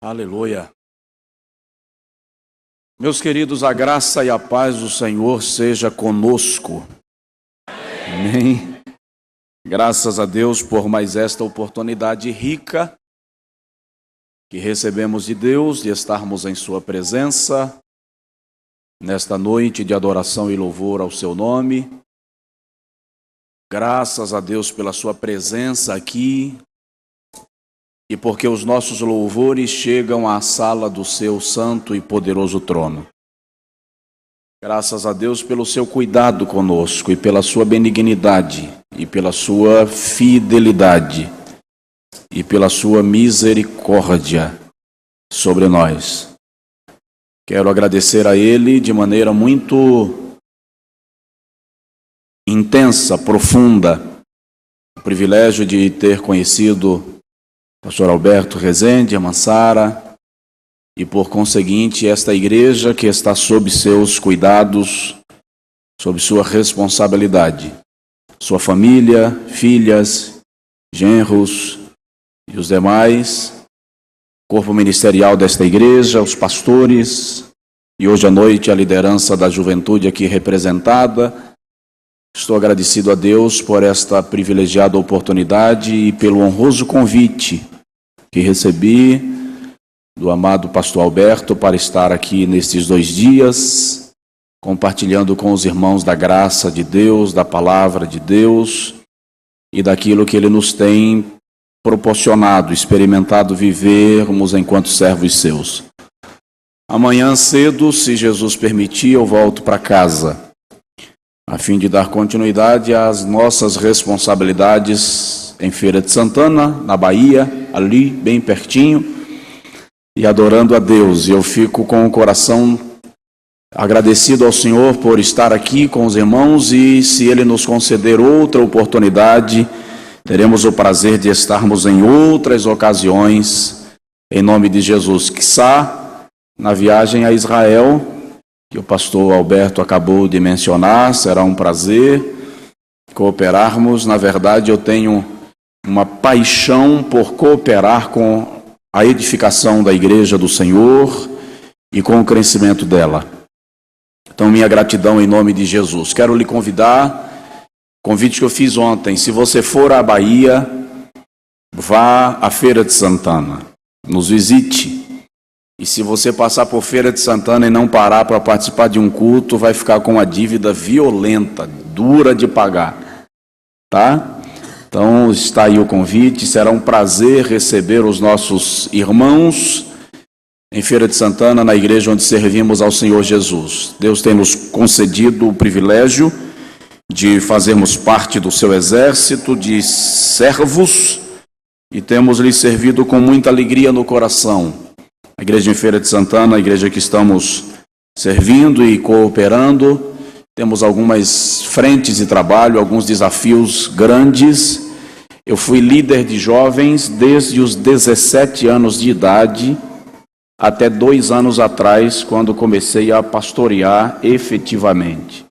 Aleluia. Meus queridos, a graça e a paz do Senhor seja conosco. Amém. Graças a Deus por mais esta oportunidade rica que recebemos de Deus, de estarmos em sua presença, nesta noite de adoração e louvor ao seu nome. Graças a Deus pela sua presença aqui e porque os nossos louvores chegam à sala do seu santo e poderoso trono. Graças a Deus pelo seu cuidado conosco e pela sua benignidade e pela sua fidelidade e pela sua misericórdia sobre nós. Quero agradecer a Ele de maneira muito intensa, profunda, o privilégio de ter conhecido o pastor Alberto Rezende, a Mansara, e por conseguinte esta igreja que está sob seus cuidados, sob sua responsabilidade. Sua família, filhas, genros e os demais, corpo ministerial desta igreja, os pastores, e hoje à noite a liderança da juventude aqui representada. Estou agradecido a Deus por esta privilegiada oportunidade e pelo honroso convite que recebi do amado pastor Alberto para estar aqui nestes 2 dias, compartilhando com os irmãos da graça de Deus, da palavra de Deus e daquilo que Ele nos tem proporcionado, experimentado vivermos enquanto servos seus. Amanhã cedo, se Jesus permitir, eu volto para casa, a fim de dar continuidade às nossas responsabilidades em Feira de Santana, na Bahia, ali, bem pertinho, e adorando a Deus. E eu fico com o coração agradecido ao Senhor por estar aqui com os irmãos, e se Ele nos conceder outra oportunidade, teremos o prazer de estarmos em outras ocasiões, em nome de Jesus. Quiçá, na viagem a Israel, que o pastor Alberto acabou de mencionar, será um prazer cooperarmos. Na verdade, eu tenho uma paixão por cooperar com a edificação da igreja do Senhor e com o crescimento dela. Então, minha gratidão em nome de Jesus. Quero lhe convidar, convite que eu fiz ontem, se você for à Bahia, vá à Feira de Santana, nos visite. E se você passar por Feira de Santana e não parar para participar de um culto, vai ficar com uma dívida violenta, dura de pagar, tá? Então está aí o convite, será um prazer receber os nossos irmãos em Feira de Santana, na igreja onde servimos ao Senhor Jesus. Deus tem nos concedido o privilégio de fazermos parte do seu exército de servos e temos lhe servido com muita alegria no coração. A igreja em Feira de Santana, a igreja que estamos servindo e cooperando, temos algumas frentes de trabalho, alguns desafios grandes. Eu fui líder de jovens desde os 17 anos de idade até 2 anos atrás, quando comecei a pastorear efetivamente.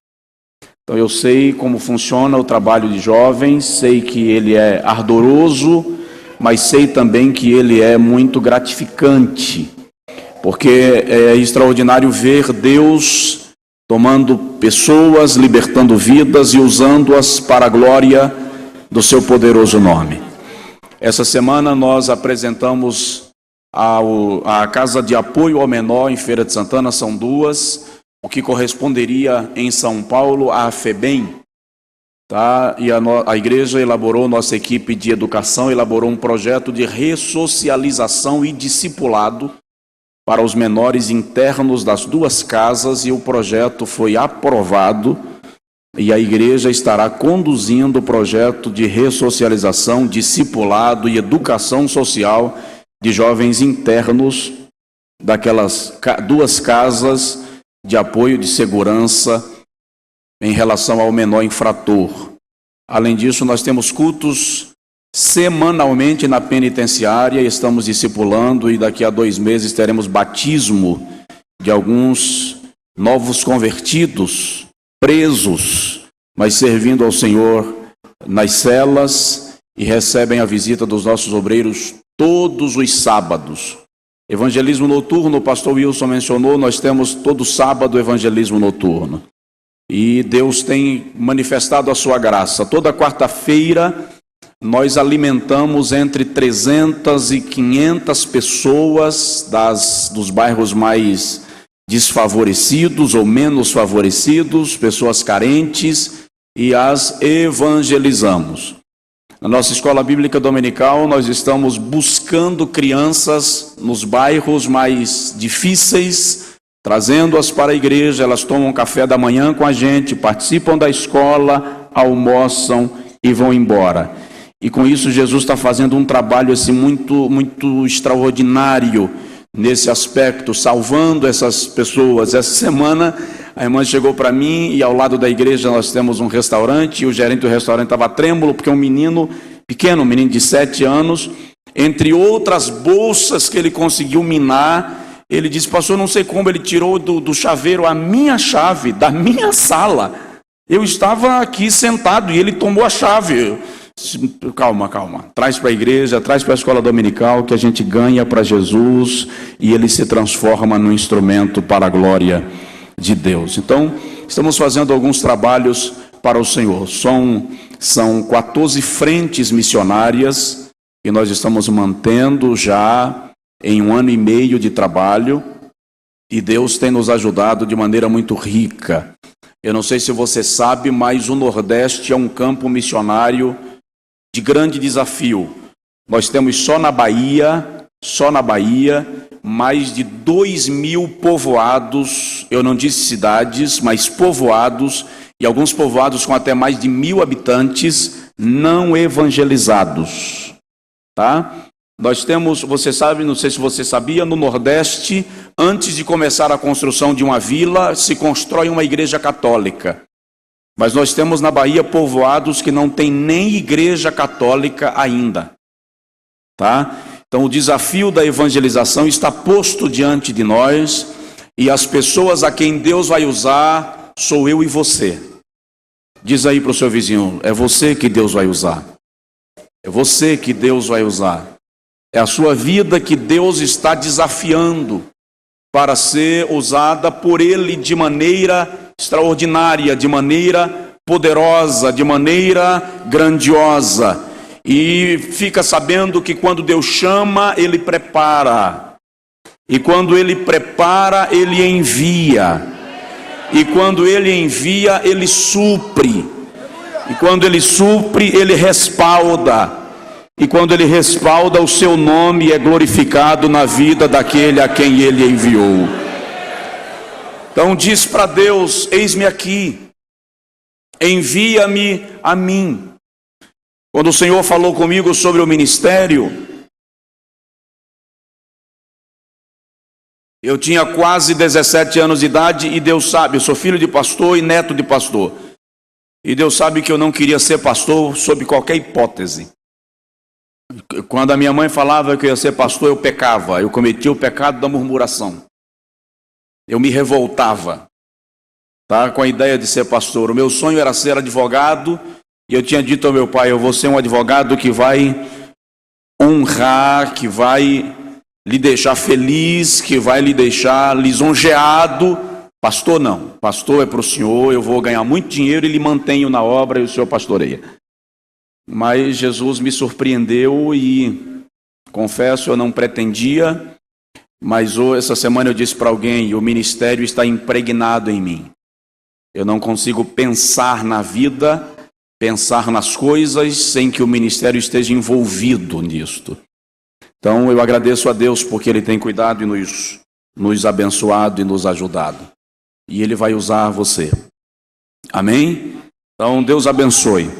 Então eu sei como funciona o trabalho de jovens, sei que ele é ardoroso, mas sei também que ele é muito gratificante, porque é extraordinário ver Deus tomando pessoas, libertando vidas e usando-as para a glória do seu poderoso nome. Essa semana nós apresentamos a Casa de Apoio ao Menor em Feira de Santana, são 2, o que corresponderia em São Paulo à FEBEM. Tá? E a igreja elaborou, nossa equipe de educação elaborou um projeto de ressocialização e discipulado para os menores internos das 2 casas, e o projeto foi aprovado e a igreja estará conduzindo o projeto de ressocialização, discipulado e educação social de jovens internos daquelas 2 casas de apoio de segurança em relação ao menor infrator. Além disso, nós temos cultos semanalmente na penitenciária, estamos discipulando, e daqui a 2 meses teremos batismo de alguns novos convertidos, presos, mas servindo ao Senhor nas celas, e recebem a visita dos nossos obreiros todos os sábados. Evangelismo noturno, o pastor Wilson mencionou, nós temos todo sábado evangelismo noturno. E Deus tem manifestado a sua graça. Toda quarta-feira nós alimentamos entre 300 e 500 pessoas dos bairros mais desfavorecidos ou menos favorecidos, pessoas carentes, e as evangelizamos. Na nossa escola bíblica dominical, nós estamos buscando crianças nos bairros mais difíceis, trazendo-as para a igreja. Elas tomam café da manhã com a gente, participam da escola, almoçam e vão embora. E com isso Jesus está fazendo um trabalho assim, muito extraordinário nesse aspecto, salvando essas pessoas. Essa semana a irmã chegou para mim e ao lado da igreja nós temos um restaurante, e o gerente do restaurante estava trêmulo, porque um menino pequeno, um menino de 7 anos, entre outras bolsas que ele conseguiu minar, ele disse: pastor, não sei como ele tirou do chaveiro a minha chave, da minha sala. Eu estava aqui sentado e ele tomou a chave. Calma, traz para a igreja, traz para a escola dominical, que a gente ganha para Jesus e ele se transforma num instrumento para a glória de Deus. Então, estamos fazendo alguns trabalhos para o Senhor. São 14 frentes missionárias que nós estamos mantendo já em 1 ano e meio de trabalho, e Deus tem nos ajudado de maneira muito rica. Eu não sei se você sabe, mas o Nordeste é um campo missionário de grande desafio. Nós temos só na Bahia, mais de 2.000 povoados, eu não disse cidades, mas povoados, e alguns povoados com até mais de 1.000 habitantes não evangelizados, tá? Nós temos, você sabe, não sei se você sabia, no Nordeste, antes de começar a construção de uma vila, se constrói uma igreja católica. Mas nós temos na Bahia povoados que não tem nem igreja católica ainda, tá? Então o desafio da evangelização está posto diante de nós, e as pessoas a quem Deus vai usar sou eu e você. Diz aí para o seu vizinho: é você que Deus vai usar. É você que Deus vai usar. É a sua vida que Deus está desafiando para ser usada por Ele de maneira extraordinária, de maneira poderosa, de maneira grandiosa. E fica sabendo que quando Deus chama, Ele prepara. E quando Ele prepara, Ele envia. E quando Ele envia, Ele supre. E quando Ele supre, Ele respalda. E quando Ele respalda, o seu nome é glorificado na vida daquele a quem Ele enviou. Então diz para Deus: eis-me aqui, envia-me a mim. Quando o Senhor falou comigo sobre o ministério, eu tinha quase 17 anos de idade, e Deus sabe, eu sou filho de pastor e neto de pastor. E Deus sabe que eu não queria ser pastor sob qualquer hipótese. Quando a minha mãe falava que eu ia ser pastor, eu pecava, eu cometia o pecado da murmuração. Eu me revoltava, tá, com a ideia de ser pastor. O meu sonho era ser advogado, e eu tinha dito ao meu pai: eu vou ser um advogado que vai honrar, que vai lhe deixar feliz, que vai lhe deixar lisonjeado. Pastor não, pastor é para o senhor, eu vou ganhar muito dinheiro e lhe mantenho na obra e o senhor pastoreia. Mas Jesus me surpreendeu e, confesso, eu não pretendia, mas essa semana eu disse para alguém: o ministério está impregnado em mim. Eu não consigo pensar na vida, pensar nas coisas, sem que o ministério esteja envolvido nisto. Então eu agradeço a Deus porque Ele tem cuidado e nos abençoado e nos ajudado. E Ele vai usar você. Amém? Então Deus abençoe.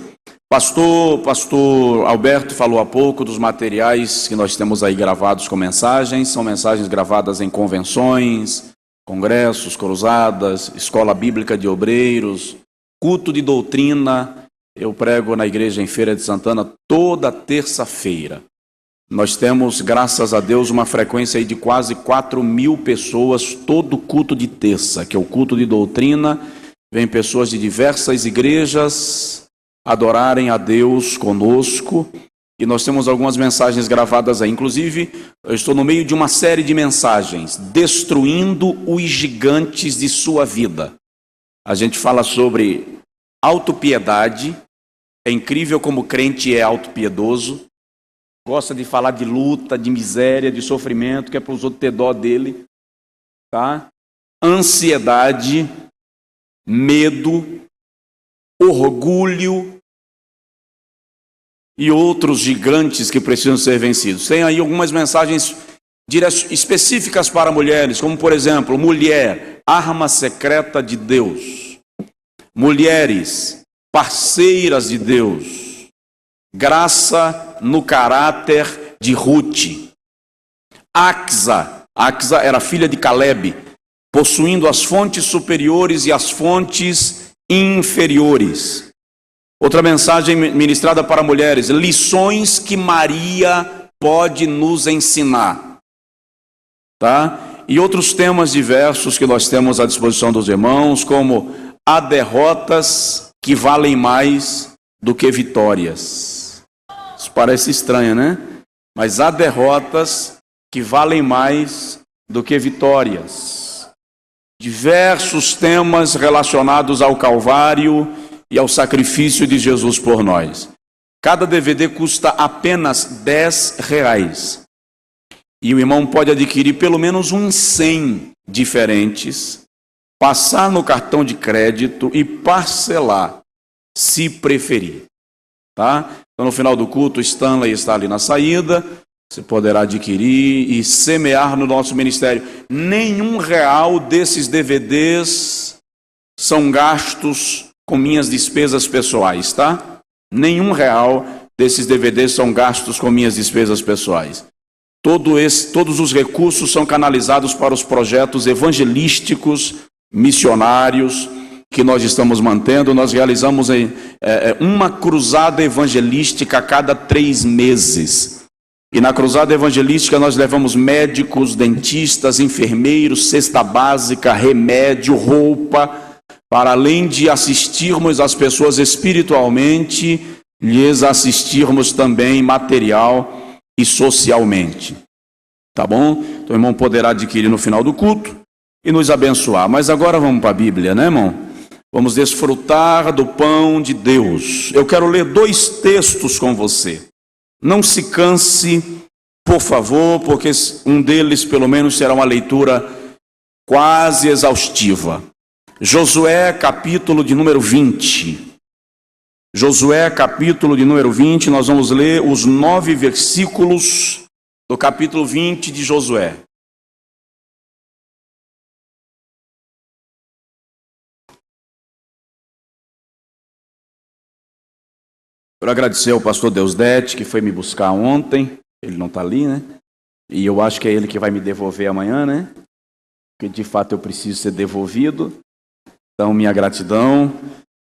Pastor Alberto falou há pouco dos materiais que nós temos aí gravados com mensagens. São mensagens gravadas em convenções, congressos, cruzadas, escola bíblica de obreiros, culto de doutrina. Eu prego na igreja em Feira de Santana toda terça-feira. Nós temos, graças a Deus, uma frequência aí de quase 4.000 pessoas todo culto de terça, que é o culto de doutrina. Vem pessoas de diversas igrejas adorarem a Deus conosco, e nós temos algumas mensagens gravadas aí. Inclusive, eu estou no meio de uma série de mensagens, destruindo os gigantes de sua vida. A gente fala sobre autopiedade. É incrível como o crente é autopiedoso. Gosta de falar de luta, de miséria, de sofrimento, que é para os outros ter dó dele. Tá? Ansiedade, medo, orgulho e outros gigantes que precisam ser vencidos. Tem aí algumas mensagens específicas para mulheres, como por exemplo, mulher, arma secreta de Deus. Mulheres, parceiras de Deus. Graça no caráter de Ruth. Axa era filha de Caleb, possuindo as fontes superiores e as fontes inferiores. Outra mensagem ministrada para mulheres: lições que Maria pode nos ensinar. Tá? E outros temas diversos que nós temos à disposição dos irmãos, como há derrotas que valem mais do que vitórias. Isso parece estranho, né? Mas há derrotas que valem mais do que vitórias. Diversos temas relacionados ao Calvário e ao sacrifício de Jesus por nós. Cada DVD custa apenas R$10. E o irmão pode adquirir pelo menos uns 100 diferentes, passar no cartão de crédito e parcelar, se preferir. Tá? Então, no final do culto, o Stanley está ali na saída. Você poderá adquirir e semear no nosso ministério. Nenhum real desses DVDs são gastos com minhas despesas pessoais, tá? Nenhum real desses DVDs são gastos com minhas despesas pessoais. Todos os recursos são canalizados para os projetos evangelísticos, missionários, que nós estamos mantendo. Nós realizamos uma cruzada evangelística a cada 3 meses. E na cruzada evangelística nós levamos médicos, dentistas, enfermeiros, cesta básica, remédio, roupa, para além de assistirmos as pessoas espiritualmente, lhes assistirmos também material e socialmente. Tá bom? Então o irmão poderá adquirir no final do culto e nos abençoar. Mas agora vamos para a Bíblia, né, irmão? Vamos desfrutar do pão de Deus. Eu quero ler 2 textos com você. Não se canse, por favor, porque um deles pelo menos será uma leitura quase exaustiva. Josué, capítulo de número 20. Josué, capítulo de número 20, nós vamos ler os 9 versículos do capítulo 20 de Josué. Quero agradecer ao pastor Deusdete, que foi me buscar ontem. Ele não está ali, né? E eu acho que é ele que vai me devolver amanhã, né? Porque de fato eu preciso ser devolvido. Então, minha gratidão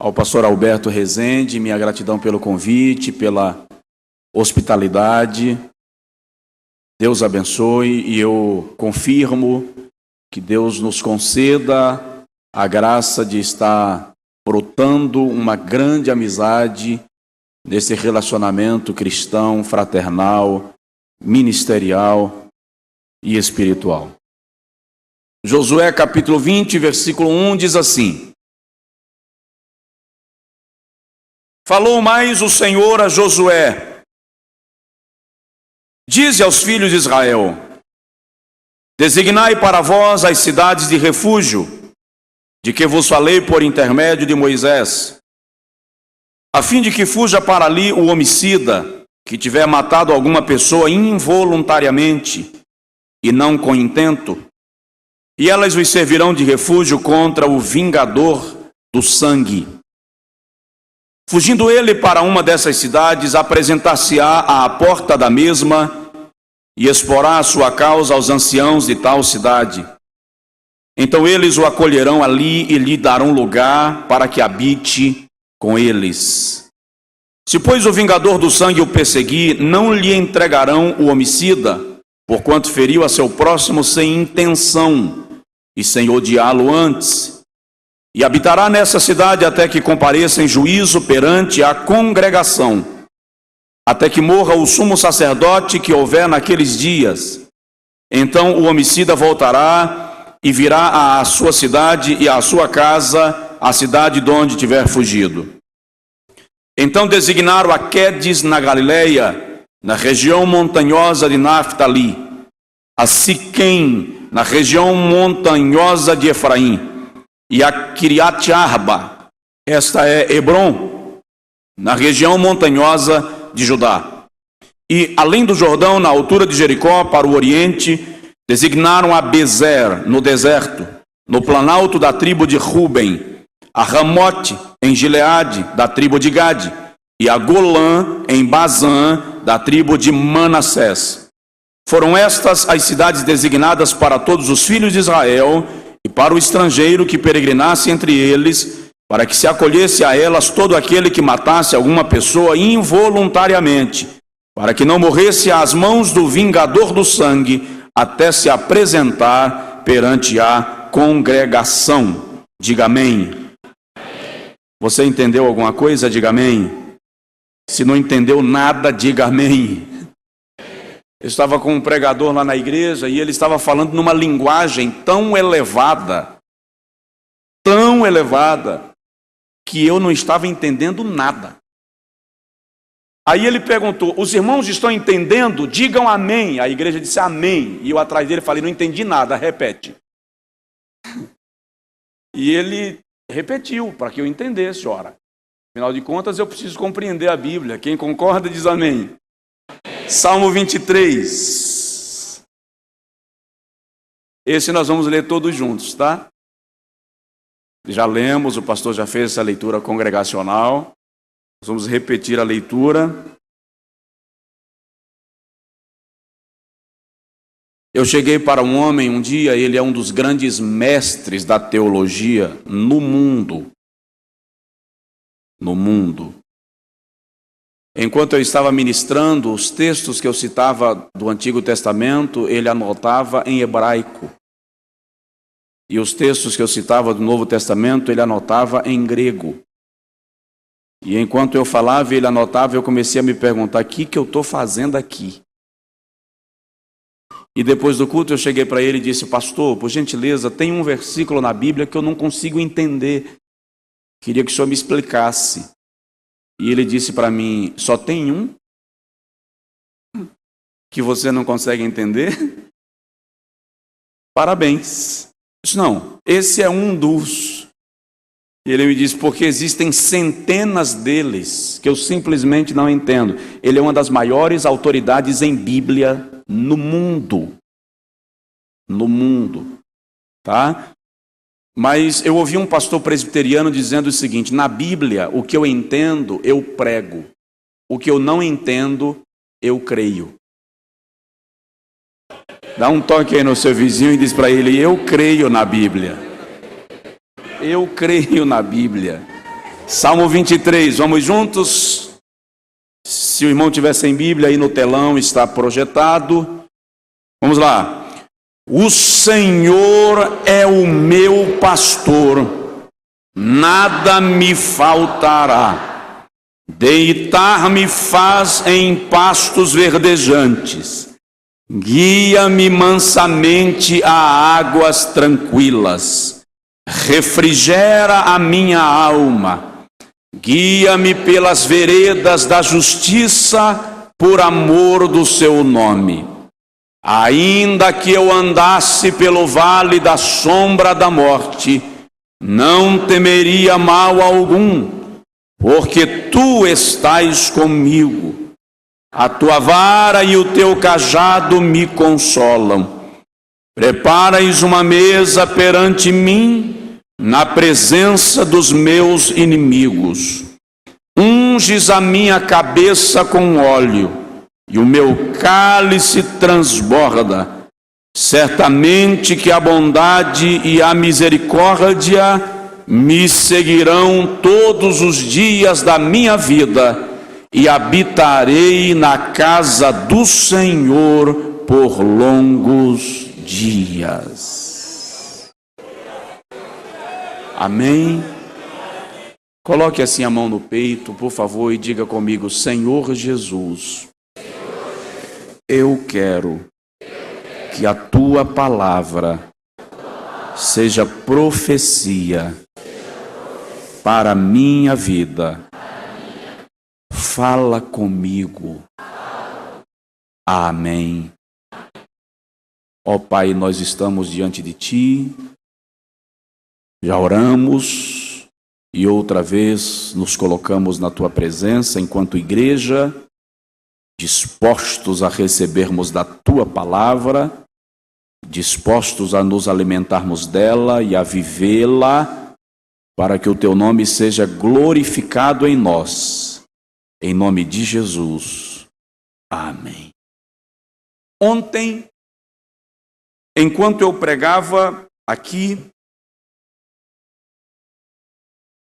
ao pastor Alberto Rezende, minha gratidão pelo convite, pela hospitalidade. Deus abençoe e eu confirmo que Deus nos conceda a graça de estar brotando uma grande amizade nesse relacionamento cristão, fraternal, ministerial e espiritual. Josué capítulo 20, versículo 1 diz assim: falou mais o Senhor a Josué: dize aos filhos de Israel: designai para vós as cidades de refúgio, de que vos falei por intermédio de Moisés, a fim de que fuja para ali o homicida, que tiver matado alguma pessoa involuntariamente, e não com intento, e elas vos servirão de refúgio contra o vingador do sangue. Fugindo ele para uma dessas cidades, apresentar-se-á à porta da mesma, e exporá a sua causa aos anciãos de tal cidade. Então eles o acolherão ali e lhe darão lugar para que habite com eles. Se, pois, o vingador do sangue o perseguir, não lhe entregarão o homicida, porquanto feriu a seu próximo sem intenção e sem odiá-lo antes. E habitará nessa cidade até que compareça em juízo perante a congregação. até que morra o sumo sacerdote que houver naqueles dias. Então o homicida voltará e virá à sua cidade e à sua casa, à cidade de onde tiver fugido. Então designaram a Quedes na Galileia, na região montanhosa de Naftali, a Siquém, na região montanhosa de Efraim, e a Kiriat Arba, esta é Hebron, na região montanhosa de Judá. E além do Jordão, na altura de Jericó, para o oriente, designaram a Bezer, no deserto, no planalto da tribo de Ruben, a Ramote, em Gileade, da tribo de Gade, e a Golã, em Bazã, da tribo de Manassés. Foram estas as cidades designadas para todos os filhos de Israel e para o estrangeiro que peregrinasse entre eles, para que se acolhesse a elas todo aquele que matasse alguma pessoa involuntariamente, para que não morresse às mãos do vingador do sangue, até se apresentar perante a congregação. Diga amém. Você entendeu alguma coisa? Diga amém. Se não entendeu nada, diga amém. Eu estava com um pregador lá na igreja e ele estava falando numa linguagem tão elevada, que eu não estava entendendo nada. Aí ele perguntou: os irmãos estão entendendo? Digam amém. A igreja disse amém. E eu atrás dele falei: não entendi nada, repete. E ele repetiu para que eu entendesse. Ora, afinal de contas eu preciso compreender a Bíblia. Quem concorda diz amém. Salmo 23. Esse nós vamos ler todos juntos, tá? Já lemos, o pastor já fez essa leitura congregacional. Nós vamos repetir a leitura. Eu cheguei para um homem um dia, ele é um dos grandes mestres da teologia no mundo. No mundo. Enquanto eu estava ministrando, os textos que eu citava do Antigo Testamento, ele anotava em hebraico. E os textos que eu citava do Novo Testamento, ele anotava em grego. E enquanto eu falava e ele anotava, eu comecei a me perguntar: o que eu estou fazendo aqui? E depois do culto eu cheguei para ele e disse: pastor, por gentileza, tem um versículo na Bíblia que eu não consigo entender. Queria que o senhor me explicasse. E ele disse para mim: só tem um que você não consegue entender? Parabéns. Eu disse: não, esse é um dos. E ele me disse: porque existem centenas deles que eu simplesmente não entendo. Ele é uma das maiores autoridades em Bíblia no mundo. No mundo. Tá? Mas eu ouvi um pastor presbiteriano dizendo o seguinte: na Bíblia, o que eu entendo, eu prego. O que eu não entendo, eu creio. Dá um toque aí no seu vizinho e diz para ele: eu creio na Bíblia. Eu creio na Bíblia. Salmo 23, vamos juntos? Se o irmão tiver sem Bíblia, aí no telão está projetado. Vamos lá. O Senhor é o meu pastor, nada me faltará. Deitar-me faz em pastos verdejantes. Guia-me mansamente a águas tranquilas. Refrigera a minha alma. Guia-me pelas veredas da justiça, por amor do seu nome. Ainda que eu andasse pelo vale da sombra da morte, não temeria mal algum, porque tu estás comigo. A tua vara e o teu cajado me consolam. Preparas uma mesa perante mim, na presença dos meus inimigos. Unges a minha cabeça com óleo, e o meu cálice transborda. Certamente que a bondade e a misericórdia me seguirão todos os dias da minha vida, e habitarei na casa do Senhor por longos dias. Amém? Coloque assim a mão no peito, por favor, e diga comigo: Senhor Jesus, eu quero que a tua palavra seja profecia para a minha vida. Fala comigo. Amém. Ó Pai, nós estamos diante de Ti, já oramos e outra vez nos colocamos na Tua presença enquanto igreja, dispostos a recebermos da Tua palavra, dispostos a nos alimentarmos dela e a vivê-la, para que o Teu nome seja glorificado em nós. Em nome de Jesus. Amém. Ontem, enquanto eu pregava aqui,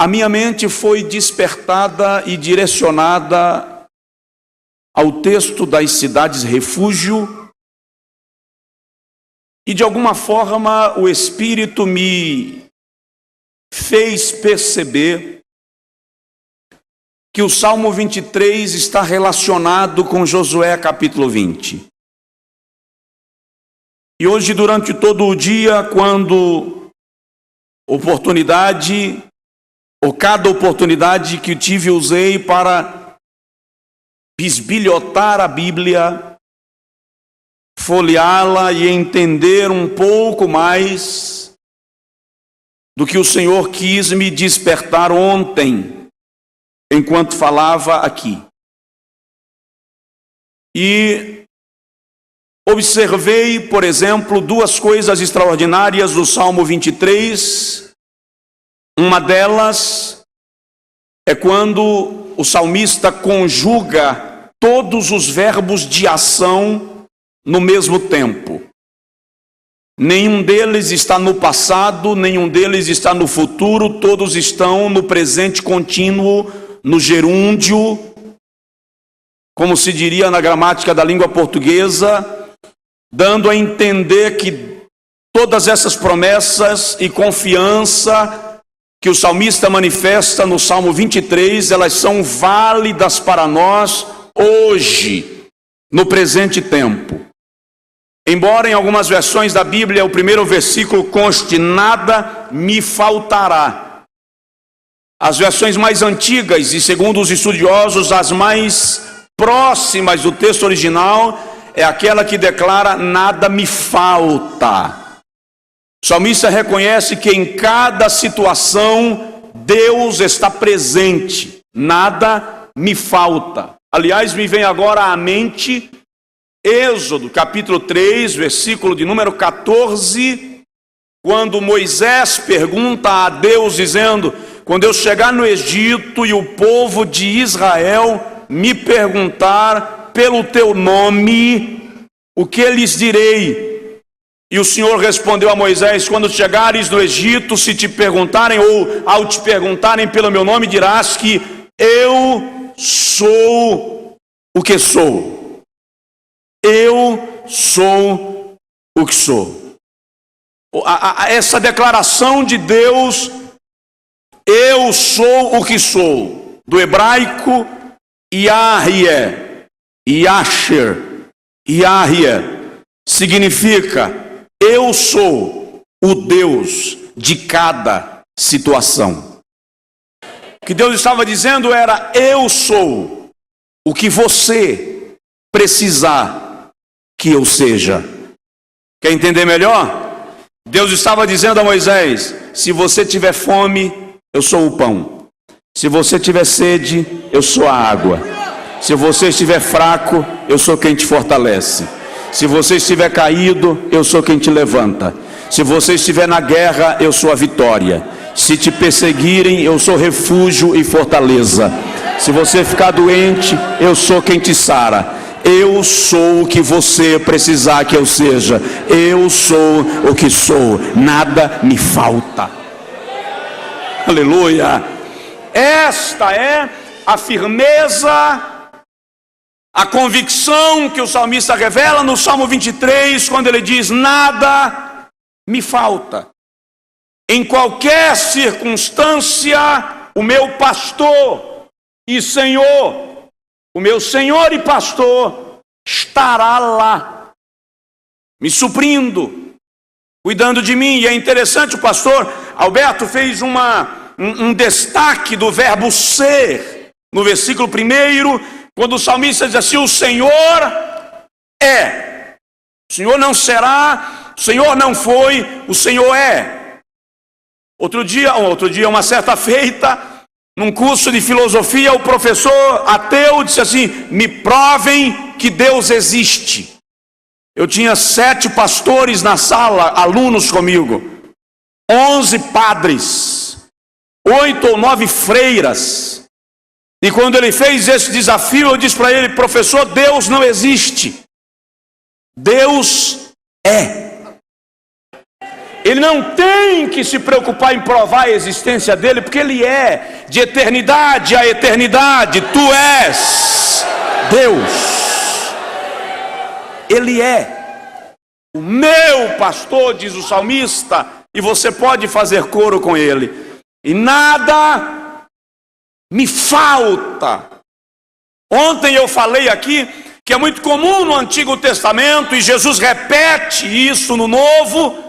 a minha mente foi despertada e direcionada ao texto das cidades refúgio, e de alguma forma o Espírito me fez perceber que o Salmo 23 está relacionado com Josué capítulo 20. E hoje, durante todo o dia, quando oportunidade, ou cada oportunidade que tive, usei para bisbilhotar a Bíblia, folheá-la e entender um pouco mais do que o Senhor quis me despertar ontem, enquanto falava aqui. E observei, por exemplo, duas coisas extraordinárias do Salmo 23. Uma delas é quando o salmista conjuga todos os verbos de ação no mesmo tempo. Nenhum deles está no passado, nenhum deles está no futuro, todos estão no presente contínuo, no gerúndio, como se diria na gramática da língua portuguesa, dando a entender que todas essas promessas e confiança que o salmista manifesta no Salmo 23, elas são válidas para nós hoje, no presente tempo. Embora em algumas versões da Bíblia o primeiro versículo conste: nada me faltará. As versões mais antigas e, segundo os estudiosos, as mais próximas do texto original é aquela que declara: nada me falta. O salmista reconhece que em cada situação Deus está presente. Nada me falta. Aliás, me vem agora à mente Êxodo, capítulo 3, versículo de número 14, quando Moisés pergunta a Deus, dizendo: quando eu chegar no Egito e o povo de Israel me perguntar pelo teu nome, o que lhes direi? E o Senhor respondeu a Moisés: quando chegares no Egito, se te perguntarem, ou ao te perguntarem pelo meu nome, dirás que eu sou o que sou. Eu sou o que sou. Essa declaração de Deus, eu sou o que sou, do hebraico Yahyeh, Yasher, Yahyeh, significa: eu sou o Deus de cada situação. O que Deus estava dizendo era: eu sou o que você precisar que eu seja. Quer entender melhor? Deus estava dizendo a Moisés: se você tiver fome, eu sou o pão. Se você tiver sede, eu sou a água. Se você estiver fraco, eu sou quem te fortalece. Se você estiver caído, eu sou quem te levanta. Se você estiver na guerra, eu sou a vitória. Se te perseguirem, eu sou refúgio e fortaleza. Se você ficar doente, eu sou quem te sara. Eu sou o que você precisar que eu seja. Eu sou o que sou. Nada me falta. Aleluia. Esta é a firmeza, a convicção que o salmista revela no Salmo 23, quando ele diz: nada me falta. Em qualquer circunstância, o meu pastor e Senhor, o meu Senhor e pastor estará lá, me suprindo, cuidando de mim. E é interessante, o pastor Alberto fez um destaque do verbo ser, no versículo 1, quando o salmista diz assim: o Senhor é, o Senhor não será, o Senhor não foi, o Senhor é. Outro dia, uma certa feita, num curso de filosofia, o professor ateu disse assim: me provem que Deus existe. Eu tinha 7 pastores na sala, alunos comigo, 11 padres, 8 ou 9 freiras. E quando ele fez esse desafio, eu disse para ele: professor, Deus não existe. Deus é. Ele não tem que se preocupar em provar a existência dele, porque ele é de eternidade a eternidade. Tu és Deus. Ele é o meu pastor, diz o salmista, e você pode fazer coro com ele. E nada me falta. Ontem eu falei aqui que é muito comum no Antigo Testamento, e Jesus repete isso no Novo,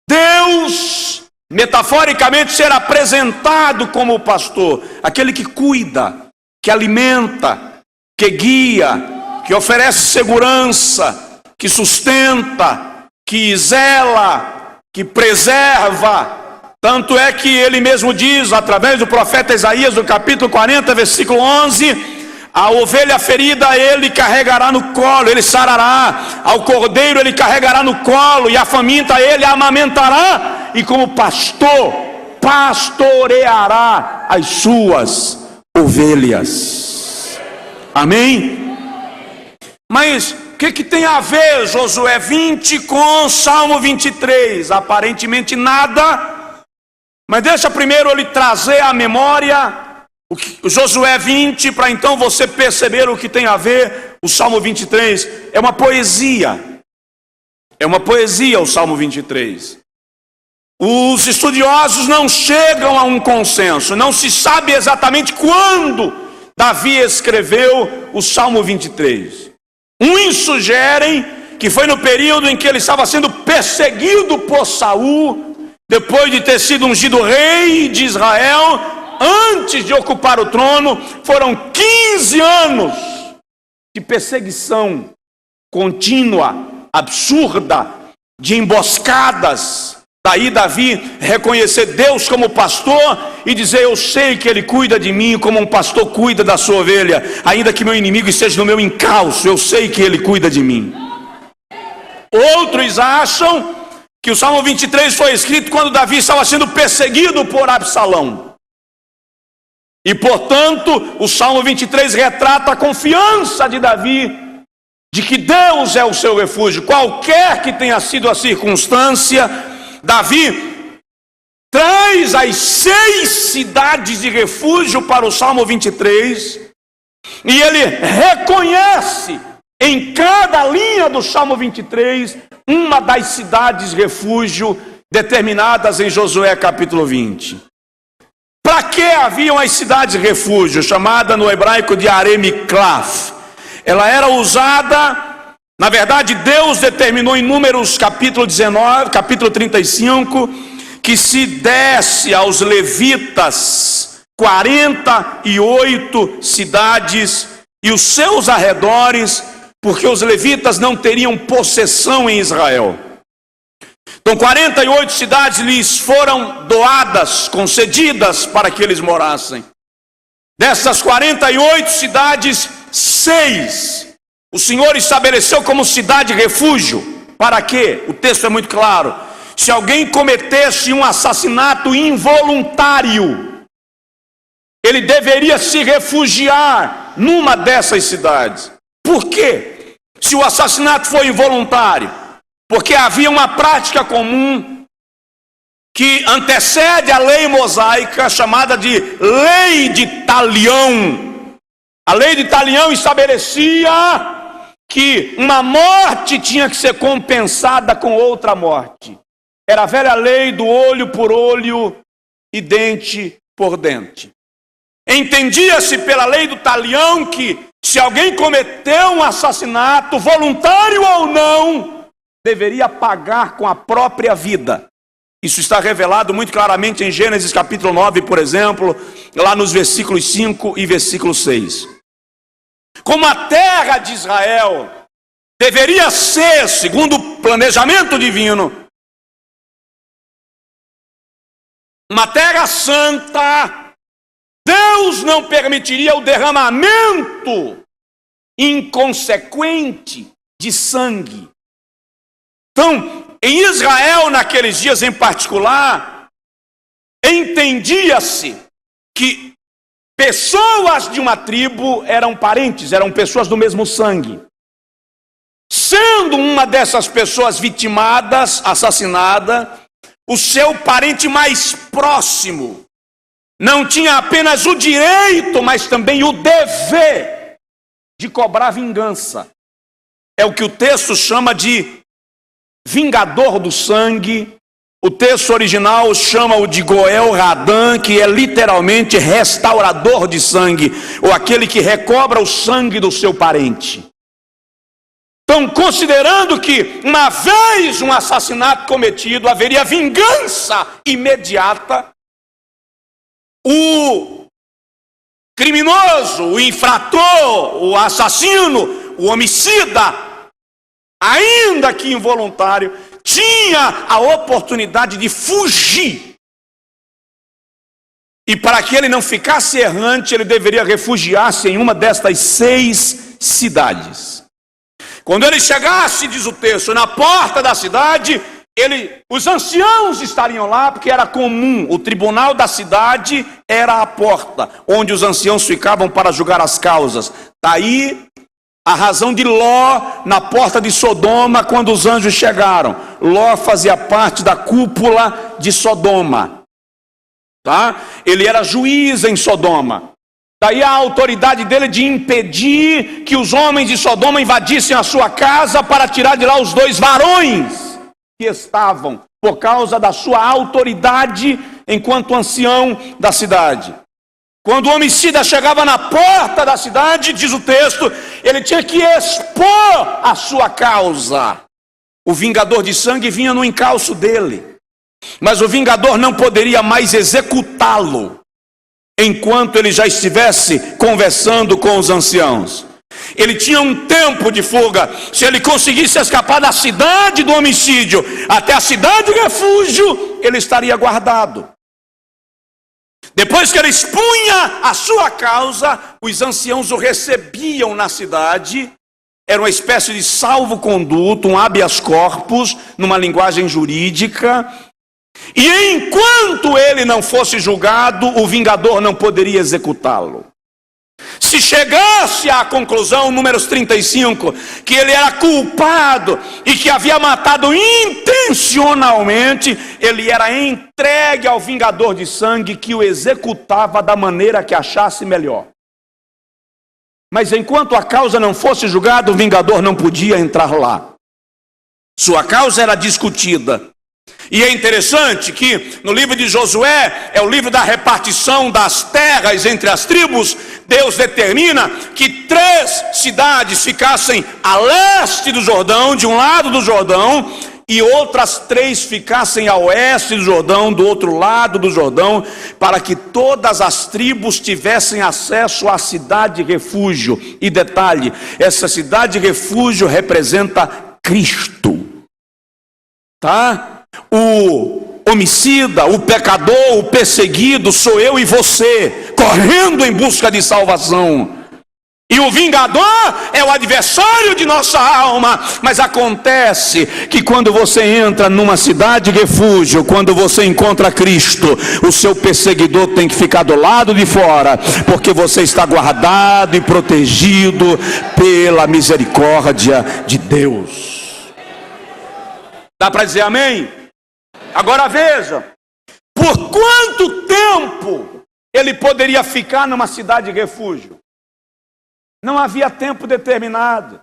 Deus metaforicamente ser apresentado como o pastor, aquele que cuida, que alimenta, que guia, que oferece segurança, que sustenta, que zela, que preserva. Tanto é que ele mesmo diz, através do profeta Isaías, no capítulo 40, versículo 11: a ovelha ferida ele carregará no colo, ele sarará, ao cordeiro ele carregará no colo, e a faminta ele amamentará, e como pastor pastoreará as suas ovelhas. Amém? Mas o que tem a ver Josué 20 com Salmo 23? Aparentemente nada. Mas deixa primeiro ele trazer à memória o Josué 20, para então você perceber o que tem a ver o Salmo 23. É uma poesia. É uma poesia o Salmo 23. Os estudiosos não chegam a um consenso. Não se sabe exatamente quando Davi escreveu o Salmo 23. Uns sugerem que foi no período em que ele estava sendo perseguido por Saul, depois de ter sido ungido rei de Israel, antes de ocupar o trono. Foram 15 anos de perseguição contínua, absurda, de emboscadas. Daí Davi reconhecer Deus como pastor e dizer: eu sei que Ele cuida de mim como um pastor cuida da sua ovelha, ainda que meu inimigo esteja no meu encalço, eu sei que Ele cuida de mim. Outros acham que o Salmo 23 foi escrito quando Davi estava sendo perseguido por Absalão. E portanto, o Salmo 23 retrata a confiança de Davi, de que Deus é o seu refúgio. Qualquer que tenha sido a circunstância, Davi traz as 6 cidades de refúgio para o Salmo 23, e ele reconhece em cada linha do Salmo 23 uma das cidades refúgio determinadas em Josué capítulo 20. Para que haviam as cidades refúgio, chamada no hebraico de Aremiklaf? Ela era usada, na verdade Deus determinou em Números capítulo 19, capítulo 35, que se desse aos levitas 48 cidades e os seus arredores, porque os levitas não teriam possessão em Israel. Então 48 cidades lhes foram doadas, concedidas para que eles morassem. Dessas 48 cidades, 6 o Senhor estabeleceu como cidade refúgio. Para quê? O texto é muito claro. Se alguém cometesse um assassinato involuntário, ele deveria se refugiar numa dessas cidades. Por quê? Se o assassinato foi involuntário, porque havia uma prática comum que antecede a lei mosaica, chamada de Lei de Talião. A Lei de Talião estabelecia que uma morte tinha que ser compensada com outra morte. Era a velha lei do olho por olho e dente por dente. Entendia-se pela lei do talião que, se alguém cometeu um assassinato, voluntário ou não, deveria pagar com a própria vida. Isso está revelado muito claramente em Gênesis capítulo 9, por exemplo, lá nos versículos 5 e versículo 6. Como a terra de Israel deveria ser, segundo o planejamento divino, uma terra santa, Deus não permitiria o derramamento inconsequente de sangue. Então, em Israel, naqueles dias em particular, entendia-se que pessoas de uma tribo eram parentes, eram pessoas do mesmo sangue. Sendo uma dessas pessoas vitimadas, assassinada, o seu parente mais próximo não tinha apenas o direito, mas também o dever de cobrar vingança. É o que o texto chama de vingador do sangue. O texto original chama-o de Goel Radã, que é literalmente restaurador de sangue, ou aquele que recobra o sangue do seu parente. Então, considerando que uma vez um assassinato cometido, haveria vingança imediata, o criminoso, o infrator, o assassino, o homicida, ainda que involuntário, tinha a oportunidade de fugir. E para que ele não ficasse errante, ele deveria refugiar-se em uma destas 6 cidades. Quando ele chegasse, diz o texto, na porta da cidade, os anciãos estariam lá, porque era comum, o tribunal da cidade era a porta, onde os anciãos ficavam para julgar as causas. Daí a razão de Ló na porta de Sodoma, quando os anjos chegaram. Ló fazia parte da cúpula de Sodoma, tá? Ele era juiz em Sodoma. Daí a autoridade dele de impedir que os homens de Sodoma invadissem a sua casa para tirar de lá os 2 varões que estavam, por causa da sua autoridade enquanto ancião da cidade. Quando o homicida chegava na porta da cidade, diz o texto, ele tinha que expor a sua causa. O vingador de sangue vinha no encalço dele, mas o vingador não poderia mais executá-lo enquanto ele já estivesse conversando com os anciãos. Ele tinha um tempo de fuga. Se ele conseguisse escapar da cidade do homicídio até a cidade de refúgio, ele estaria guardado. Depois que ele expunha a sua causa, os anciãos o recebiam na cidade. Era uma espécie de salvo-conduto, um habeas corpus, numa linguagem jurídica. E enquanto ele não fosse julgado, o vingador não poderia executá-lo. Se chegasse à conclusão, números 35, que ele era culpado e que havia matado intencionalmente, ele era entregue ao vingador de sangue, que o executava da maneira que achasse melhor. Mas enquanto a causa não fosse julgada, o vingador não podia entrar lá. Sua causa era discutida. E é interessante que no livro de Josué, é o livro da repartição das terras entre as tribos, Deus determina que 3 cidades ficassem a leste do Jordão, de um lado do Jordão, e outras 3 ficassem a oeste do Jordão, do outro lado do Jordão, para que todas as tribos tivessem acesso à cidade refúgio. E detalhe, essa cidade refúgio representa Cristo, tá? O homicida, o pecador, o perseguido sou eu e você, correndo em busca de salvação. E o vingador é o adversário de nossa alma. Mas acontece que quando você entra numa cidade refúgio, quando você encontra Cristo, o seu perseguidor tem que ficar do lado de fora, porque você está guardado e protegido pela misericórdia de Deus. Dá para dizer amém? Agora veja, por quanto tempo ele poderia ficar numa cidade refúgio? Não havia tempo determinado.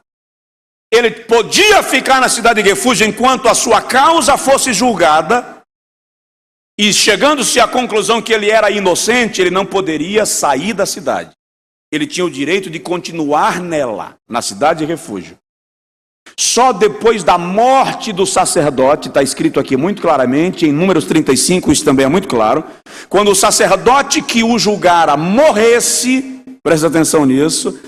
Ele podia ficar na cidade de refúgio enquanto a sua causa fosse julgada, E chegando-se à conclusão que ele era inocente, ele não poderia sair da cidade. Ele tinha o direito de continuar nela, na cidade de refúgio. Só depois da morte do sacerdote, está escrito aqui muito claramente, em Números 35, isso também é muito claro, quando o sacerdote que o julgara morresse, presta atenção nisso,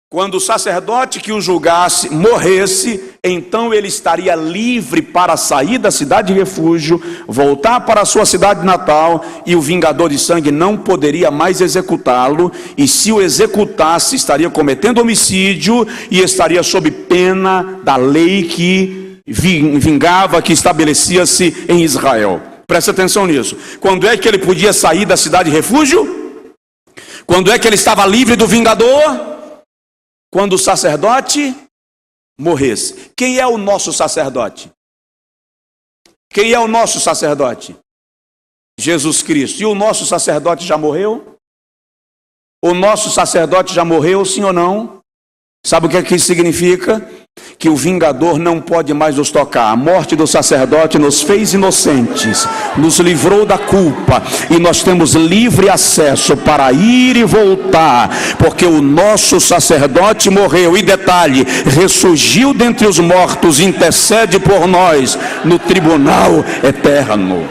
quando o sacerdote que o julgasse morresse, então ele estaria livre para sair da cidade de refúgio, voltar para a sua cidade natal, e o vingador de sangue não poderia mais executá-lo, e se o executasse, estaria cometendo homicídio e estaria sob pena da lei que vingava, que estabelecia-se em Israel. Presta atenção nisso. Quando é que ele podia sair da cidade de refúgio? Quando é que ele estava livre do vingador? Quando o sacerdote morresse. Quem é o nosso sacerdote? Quem é o nosso sacerdote? Jesus Cristo. E o nosso sacerdote já morreu? O nosso sacerdote já morreu, sim ou não? Sabe o que isso significa? Que o vingador não pode mais nos tocar. A morte do sacerdote nos fez inocentes, nos livrou da culpa, e nós temos livre acesso para ir e voltar, porque o nosso sacerdote morreu, e detalhe, ressurgiu dentre os mortos, intercede por nós no tribunal eterno.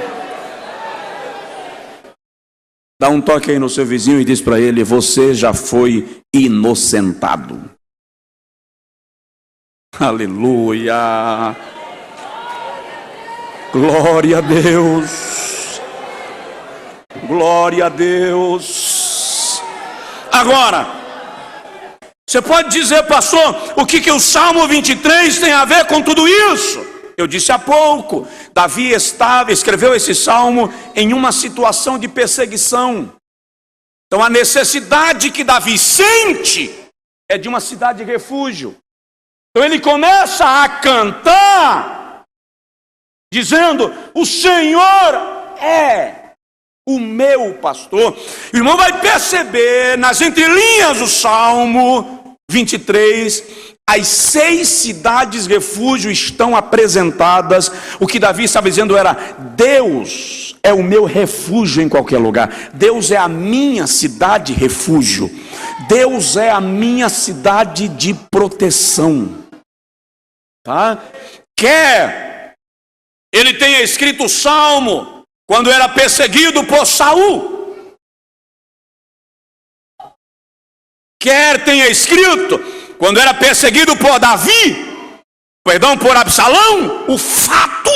Dá um toque aí no seu vizinho e diz para ele: você já foi inocentado. Aleluia, glória a Deus, glória a Deus. Agora, você pode dizer, pastor, o que o Salmo 23 tem a ver com tudo isso? Eu disse há pouco, Davi escreveu esse salmo em uma situação de perseguição. Então a necessidade que Davi sente é de uma cidade de refúgio. Então ele começa a cantar, dizendo: o Senhor é o meu pastor. O irmão vai perceber nas entrelinhas do Salmo 23, as 6 cidades refúgio estão apresentadas. O que Davi estava dizendo era: Deus é o meu refúgio em qualquer lugar. Deus é a minha cidade refúgio. Deus é a minha cidade de proteção. Tá? Quer ele tenha escrito o salmo quando era perseguido por Saul, quer tenha escrito quando era perseguido por por Absalão, o fato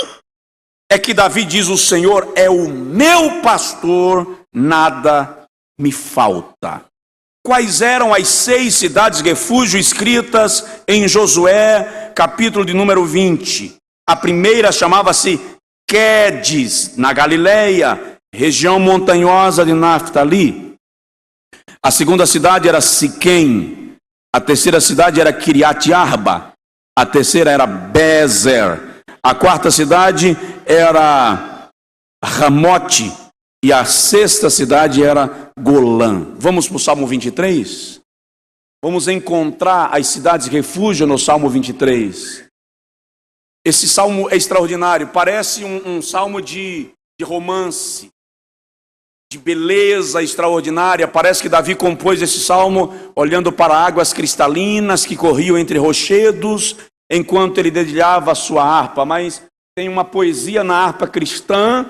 é que Davi diz: o Senhor é o meu pastor, nada me falta. Quais eram as 6 cidades refúgio escritas em Josué, capítulo de número 20? A primeira chamava-se Quedes, na Galileia, região montanhosa de Naftali. A segunda cidade era Siquém. A terceira cidade era Kiriat Arba. A terceira era Bezer. A quarta cidade era Ramote. E a sexta cidade era Golã. Vamos para o Salmo 23? Vamos encontrar as cidades de refúgio no Salmo 23. Esse salmo é extraordinário. Parece um salmo de romance, de beleza extraordinária. Parece que Davi compôs esse salmo olhando para águas cristalinas que corriam entre rochedos, enquanto ele dedilhava a sua harpa. Mas tem uma poesia na harpa cristã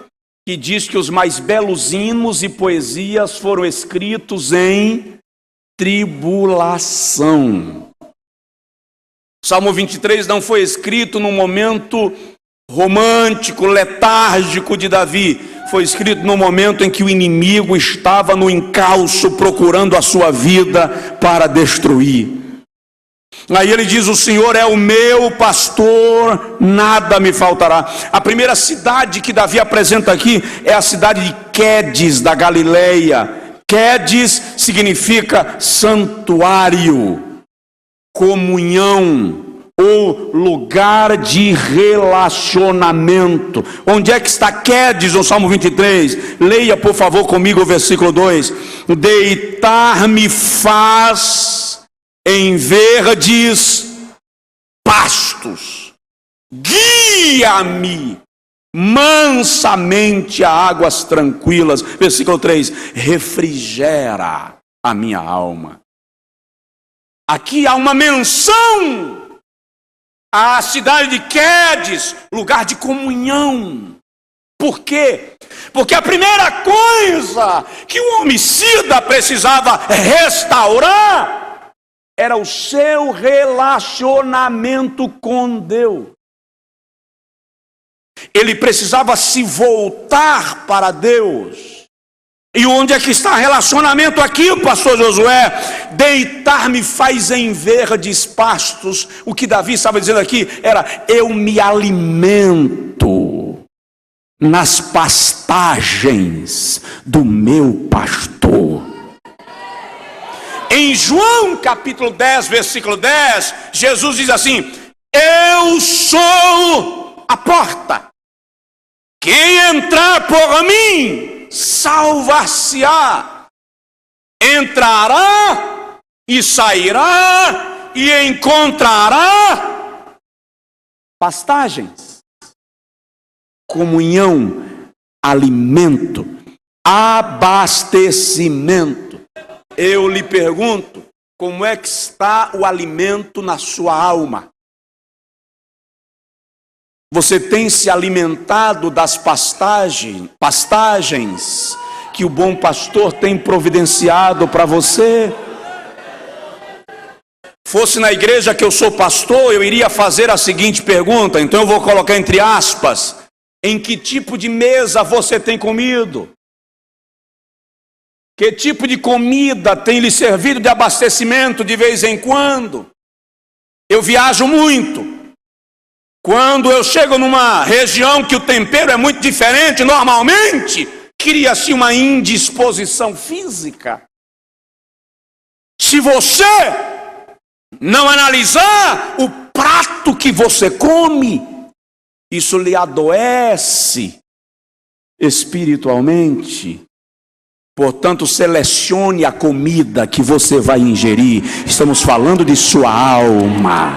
que diz que os mais belos hinos e poesias foram escritos em tribulação. Salmo 23 não foi escrito num momento romântico, letárgico de Davi. Foi escrito no momento em que o inimigo estava no encalço procurando a sua vida para destruir. Aí ele diz: o Senhor é o meu pastor, nada me faltará. A primeira cidade que Davi apresenta aqui é a cidade de Quedes, da Galileia. Quedes significa santuário, comunhão ou lugar de relacionamento. Onde é que está Quedes no Salmo 23? Leia por favor comigo o versículo 2. Deitar-me faz em verdes pastos, guia-me mansamente a águas tranquilas. Versículo 3: refrigera a minha alma. Aqui há uma menção à cidade de Quedes, lugar de comunhão. Por quê? Porque a primeira coisa que o homicida precisava restaurar era o seu relacionamento com Deus. Ele precisava se voltar para Deus. E onde é que está relacionamento aqui, pastor Josué? Deitar-me faz em verdes pastos. O que Davi estava dizendo aqui era: eu me alimento nas pastagens do meu pastor. Em João capítulo 10, versículo 10, Jesus diz assim: eu sou a porta. Quem entrar por mim, salvar-se-á. Entrará e sairá e encontrará pastagens, comunhão, alimento, abastecimento. Eu lhe pergunto, como é que está o alimento na sua alma? Você tem se alimentado das pastagens que o bom pastor tem providenciado para você? Fosse na igreja que eu sou pastor, eu iria fazer a seguinte pergunta, então eu vou colocar entre aspas: em que tipo de mesa você tem comido? Que tipo de comida tem lhe servido de abastecimento de vez em quando? Eu viajo muito. Quando eu chego numa região que o tempero é muito diferente, normalmente cria-se uma indisposição física. Se você não analisar o prato que você come, isso lhe adoece espiritualmente. Portanto, selecione a comida que você vai ingerir. Estamos falando de sua alma.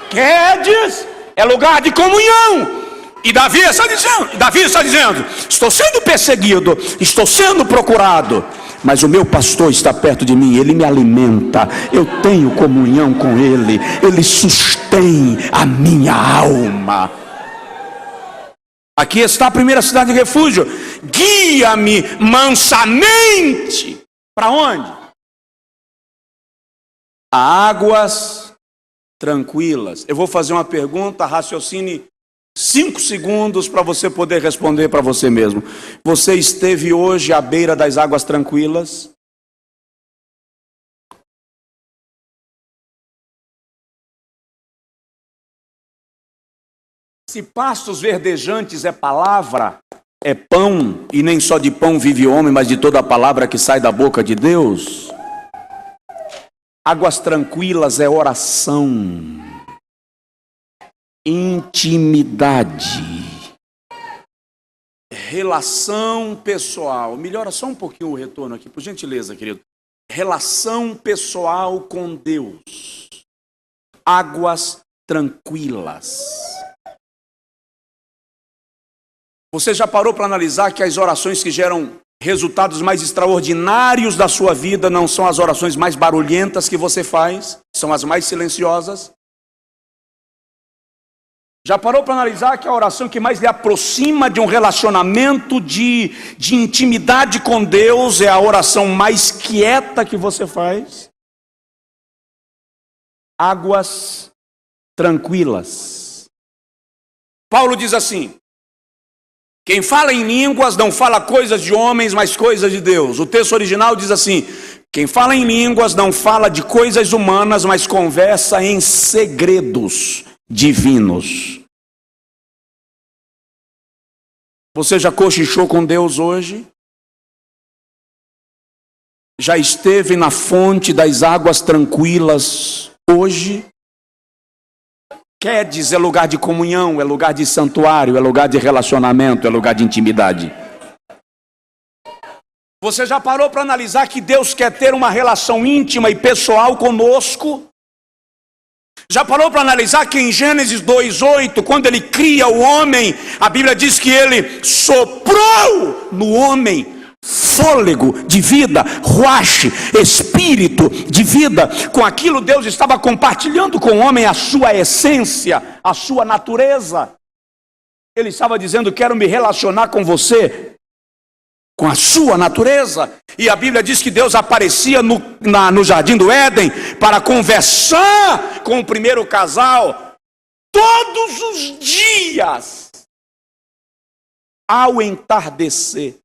Quedes é lugar de comunhão. E Davi está dizendo: estou sendo perseguido, estou sendo procurado, mas o meu pastor está perto de mim, ele me alimenta, eu tenho comunhão com ele, ele sustém a minha alma. Aqui está a primeira cidade de refúgio. Guia-me mansamente. Para onde? A águas tranquilas. Eu vou fazer uma pergunta, raciocine 5 segundos para você poder responder para você mesmo. Você esteve hoje à beira das águas tranquilas? Se pastos verdejantes é palavra, é pão, e nem só de pão vive o homem, mas de toda a palavra que sai da boca de Deus. Águas tranquilas é oração, intimidade, relação pessoal. Melhora só um pouquinho o retorno aqui, por gentileza, querido. Relação pessoal com Deus. Águas tranquilas. Você já parou para analisar que as orações que geram resultados mais extraordinários da sua vida não são as orações mais barulhentas que você faz, são as mais silenciosas? Já parou para analisar que a oração que mais lhe aproxima de um relacionamento de intimidade com Deus é a oração mais quieta que você faz? Águas tranquilas. Paulo diz assim: quem fala em línguas não fala coisas de homens, mas coisas de Deus. O texto original diz assim: quem fala em línguas não fala de coisas humanas, mas conversa em segredos divinos. Você já cochichou com Deus hoje? Já esteve na fonte das águas tranquilas hoje? Quedes é lugar de comunhão, é lugar de santuário, é lugar de relacionamento, é lugar de intimidade. Você já parou para analisar que Deus quer ter uma relação íntima e pessoal conosco? Já parou para analisar que em Gênesis 2:8, quando ele cria o homem, a Bíblia diz que ele soprou no homem fôlego de vida, ruach, espírito de vida. Com aquilo Deus estava compartilhando com o homem a sua essência, a sua natureza. Ele estava dizendo: quero me relacionar com você, com a sua natureza. E a Bíblia diz que Deus aparecia no jardim do Éden para conversar com o primeiro casal todos os dias ao entardecer.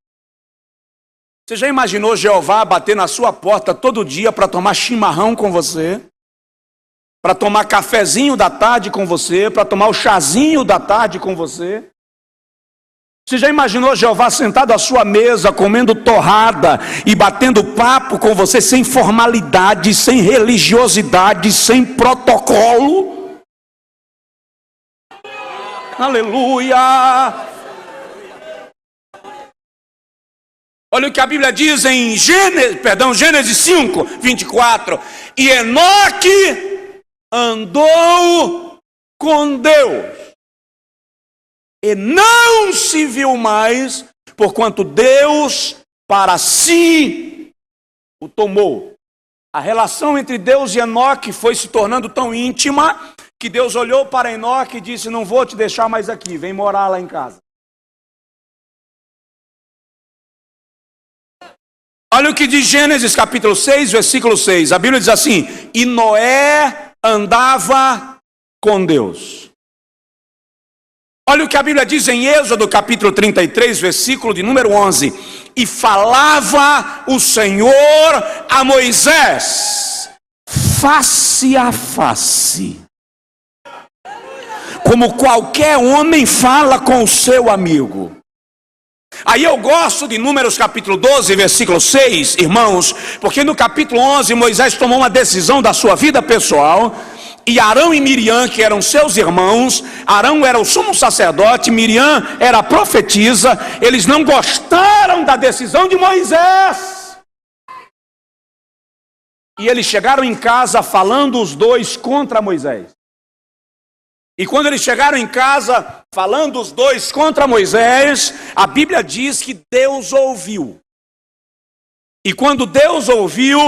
Você já imaginou Jeová bater na sua porta todo dia para tomar chimarrão com você, para tomar cafezinho da tarde com você, para tomar o chazinho da tarde com você? Você já imaginou Jeová sentado à sua mesa, comendo torrada e batendo papo com você, sem formalidade, sem religiosidade, sem protocolo? Aleluia! Olha o que a Bíblia diz em Gênesis 5:24. E Enoque andou com Deus e não se viu mais, porquanto Deus para si o tomou. A relação entre Deus e Enoque foi se tornando tão íntima que Deus olhou para Enoque e disse: não vou te deixar mais aqui, vem morar lá em casa. Olha o que diz Gênesis capítulo 6, versículo 6. A Bíblia diz assim: e Noé andava com Deus. Olha o que a Bíblia diz em Êxodo capítulo 33, versículo de número 11. E falava o Senhor a Moisés face a face, como qualquer homem fala com o seu amigo. Aí eu gosto de Números capítulo 12, versículo 6, irmãos, porque no capítulo 11 Moisés tomou uma decisão da sua vida pessoal, e Arão e Miriam, que eram seus irmãos, Arão era o sumo sacerdote, Miriam era a profetisa, eles não gostaram da decisão de Moisés. E eles chegaram em casa falando os dois contra Moisés. E quando eles chegaram em casa, falando os dois contra Moisés, a Bíblia diz que Deus ouviu. E quando Deus ouviu,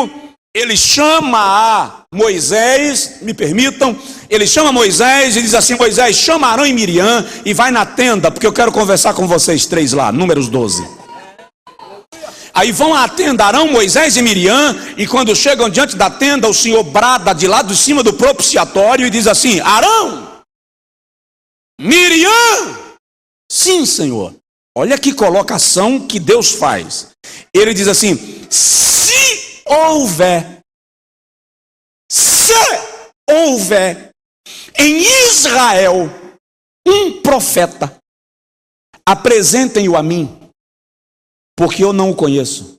ele chama a Moisés, me permitam, ele chama Moisés e diz assim: Moisés, chama Arão e Miriam e vai na tenda, porque eu quero conversar com vocês três lá, Números 12. Aí vão à tenda Arão, Moisés e Miriam, e quando chegam diante da tenda, o Senhor brada de lá de cima do propiciatório e diz assim: Arão, Miriam, sim, Senhor. Olha que colocação que Deus faz. Ele diz assim: se houver em Israel um profeta, apresentem-o a mim, porque eu não o conheço.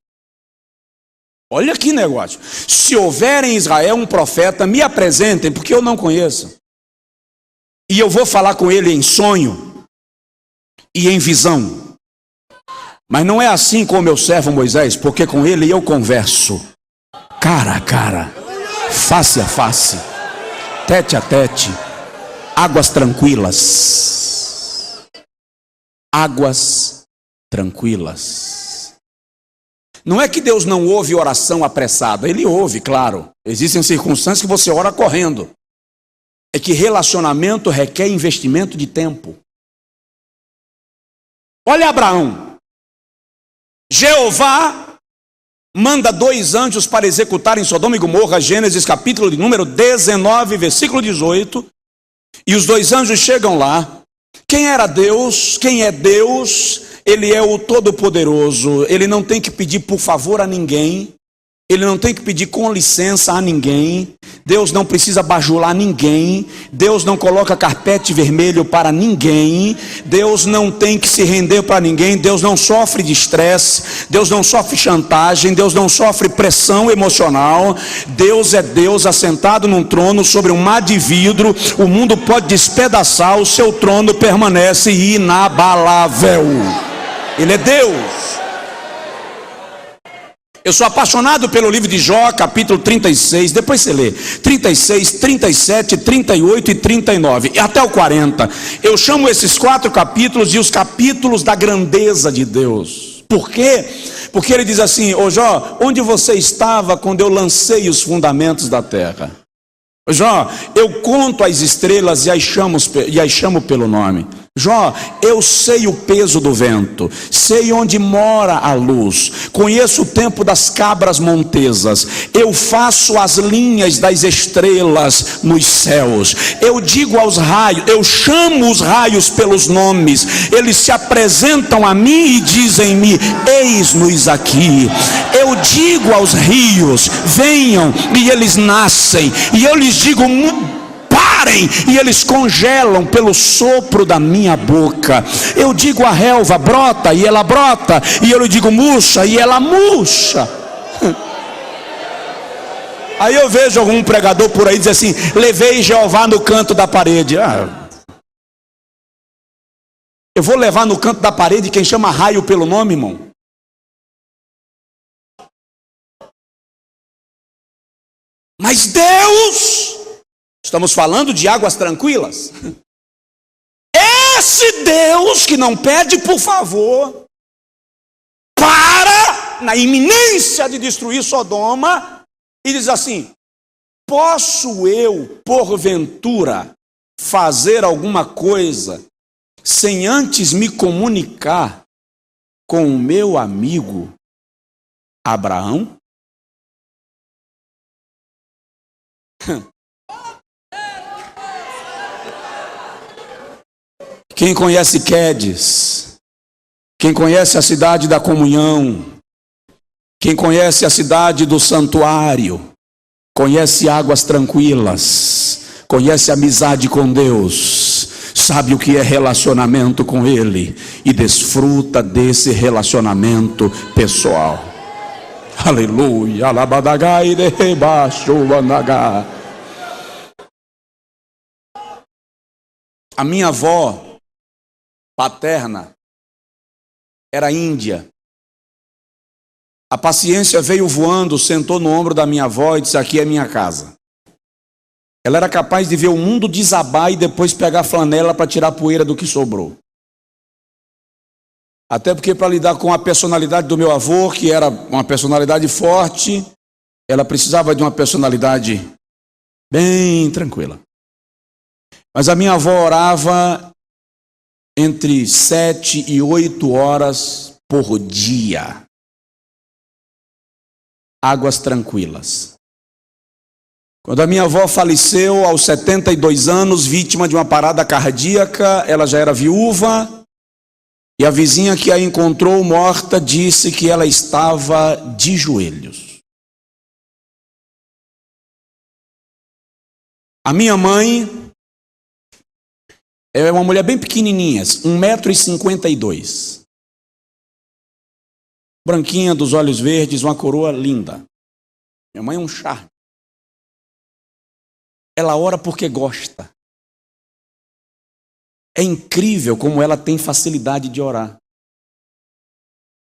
Olha que negócio. Se houver em Israel um profeta, me apresentem, porque eu não conheço. E eu vou falar com ele em sonho e em visão. Mas não é assim com o meu servo Moisés, porque com ele eu converso cara a cara, face a face, tete a tete, águas tranquilas. Águas tranquilas. Não é que Deus não ouve oração apressada, ele ouve, claro. Existem circunstâncias que você ora correndo. É que relacionamento requer investimento de tempo. Olha Abraão. Jeová manda 2 anjos para executarem Sodoma e Gomorra, Gênesis capítulo de número 19, versículo 18. E os 2 anjos chegam lá. Quem era Deus? Quem é Deus? Ele é o Todo-Poderoso. Ele não tem que pedir por favor a ninguém. Ele não tem que pedir com licença a ninguém. Deus não precisa bajular ninguém. Deus não coloca carpete vermelho para ninguém. Deus não tem que se render para ninguém. Deus não sofre de estresse. Deus não sofre chantagem. Deus não sofre pressão emocional. Deus é Deus assentado num trono sobre um mar de vidro. O mundo pode despedaçar, o seu trono permanece inabalável. Ele é Deus. Eu sou apaixonado pelo livro de Jó, capítulo 36, depois você lê, 36, 37, 38 e 39, e até o 40. Eu chamo esses 4 capítulos de os capítulos da grandeza de Deus. Por quê? Porque ele diz assim: ô Jó, onde você estava quando eu lancei os fundamentos da terra? Jó, eu conto as estrelas e as chamo pelo nome. Jó, eu sei o peso do vento, sei onde mora a luz, conheço o tempo das cabras montesas, eu faço as linhas das estrelas nos céus, eu digo aos raios, eu chamo os raios pelos nomes, eles se apresentam a mim e dizem-me: eis-nos aqui. Eu digo aos rios: venham, e eles nascem, e eu lhes digo: parem, e eles congelam pelo sopro da minha boca. Eu digo à relva: brota, e ela brota, e eu lhe digo: murcha, e ela murcha. Aí eu vejo algum pregador por aí dizer assim: levei Jeová no canto da parede. Eu vou levar no canto da parede quem chama raio pelo nome, irmão? Mas Deus, estamos falando de águas tranquilas. Esse Deus que não pede por favor, para na iminência de destruir Sodoma e diz assim: posso eu, porventura, fazer alguma coisa sem antes me comunicar com o meu amigo Abraão? Quem conhece Quedes, quem conhece a cidade da comunhão, quem conhece a cidade do santuário, conhece águas tranquilas, conhece amizade com Deus, sabe o que é relacionamento com Ele e desfruta desse relacionamento pessoal. Aleluia, alabadagai de rebaixo anagá. A minha avó paterna era índia. A paciência veio voando, sentou no ombro da minha avó e disse: aqui é minha casa. Ela era capaz de ver o mundo desabar e depois pegar a flanela para tirar a poeira do que sobrou. Até porque, para lidar com a personalidade do meu avô, que era uma personalidade forte, ela precisava de uma personalidade bem tranquila. Mas a minha avó orava entre 7 e 8 horas por dia. Águas tranquilas. Quando a minha avó faleceu aos 72 anos, vítima de uma parada cardíaca, ela já era viúva, e a vizinha que a encontrou morta disse que ela estava de joelhos. A minha mãe é uma mulher bem pequenininha, 1,52 m. Branquinha, dos olhos verdes, uma coroa linda. Minha mãe é um charme. Ela ora porque gosta. É incrível como ela tem facilidade de orar.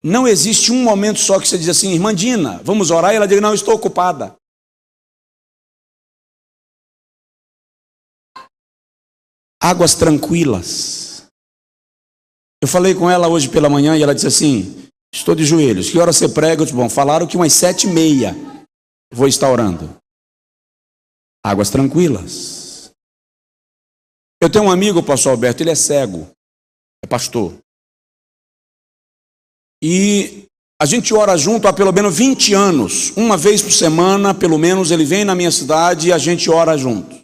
Não existe um momento só que você diz assim: irmã Dina, vamos orar? E ela diz: não, estou ocupada. Águas tranquilas. Eu falei com ela hoje pela manhã e ela disse assim: estou de joelhos. Que hora você prega? Eu disse: bom, falaram que umas 7h30 vou estar orando. Águas tranquilas. Eu tenho um amigo, pastor Alberto, ele é cego, é pastor. E a gente ora junto há pelo menos 20 anos. Uma vez por semana, pelo menos, ele vem na minha cidade e a gente ora junto.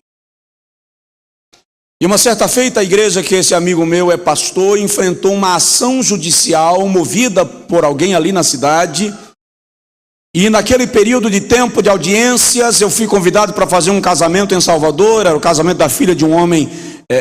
E uma certa feita, a igreja que esse amigo meu é pastor enfrentou uma ação judicial movida por alguém ali na cidade. E naquele período de tempo de audiências, eu fui convidado para fazer um casamento em Salvador. Era o casamento da filha de um homem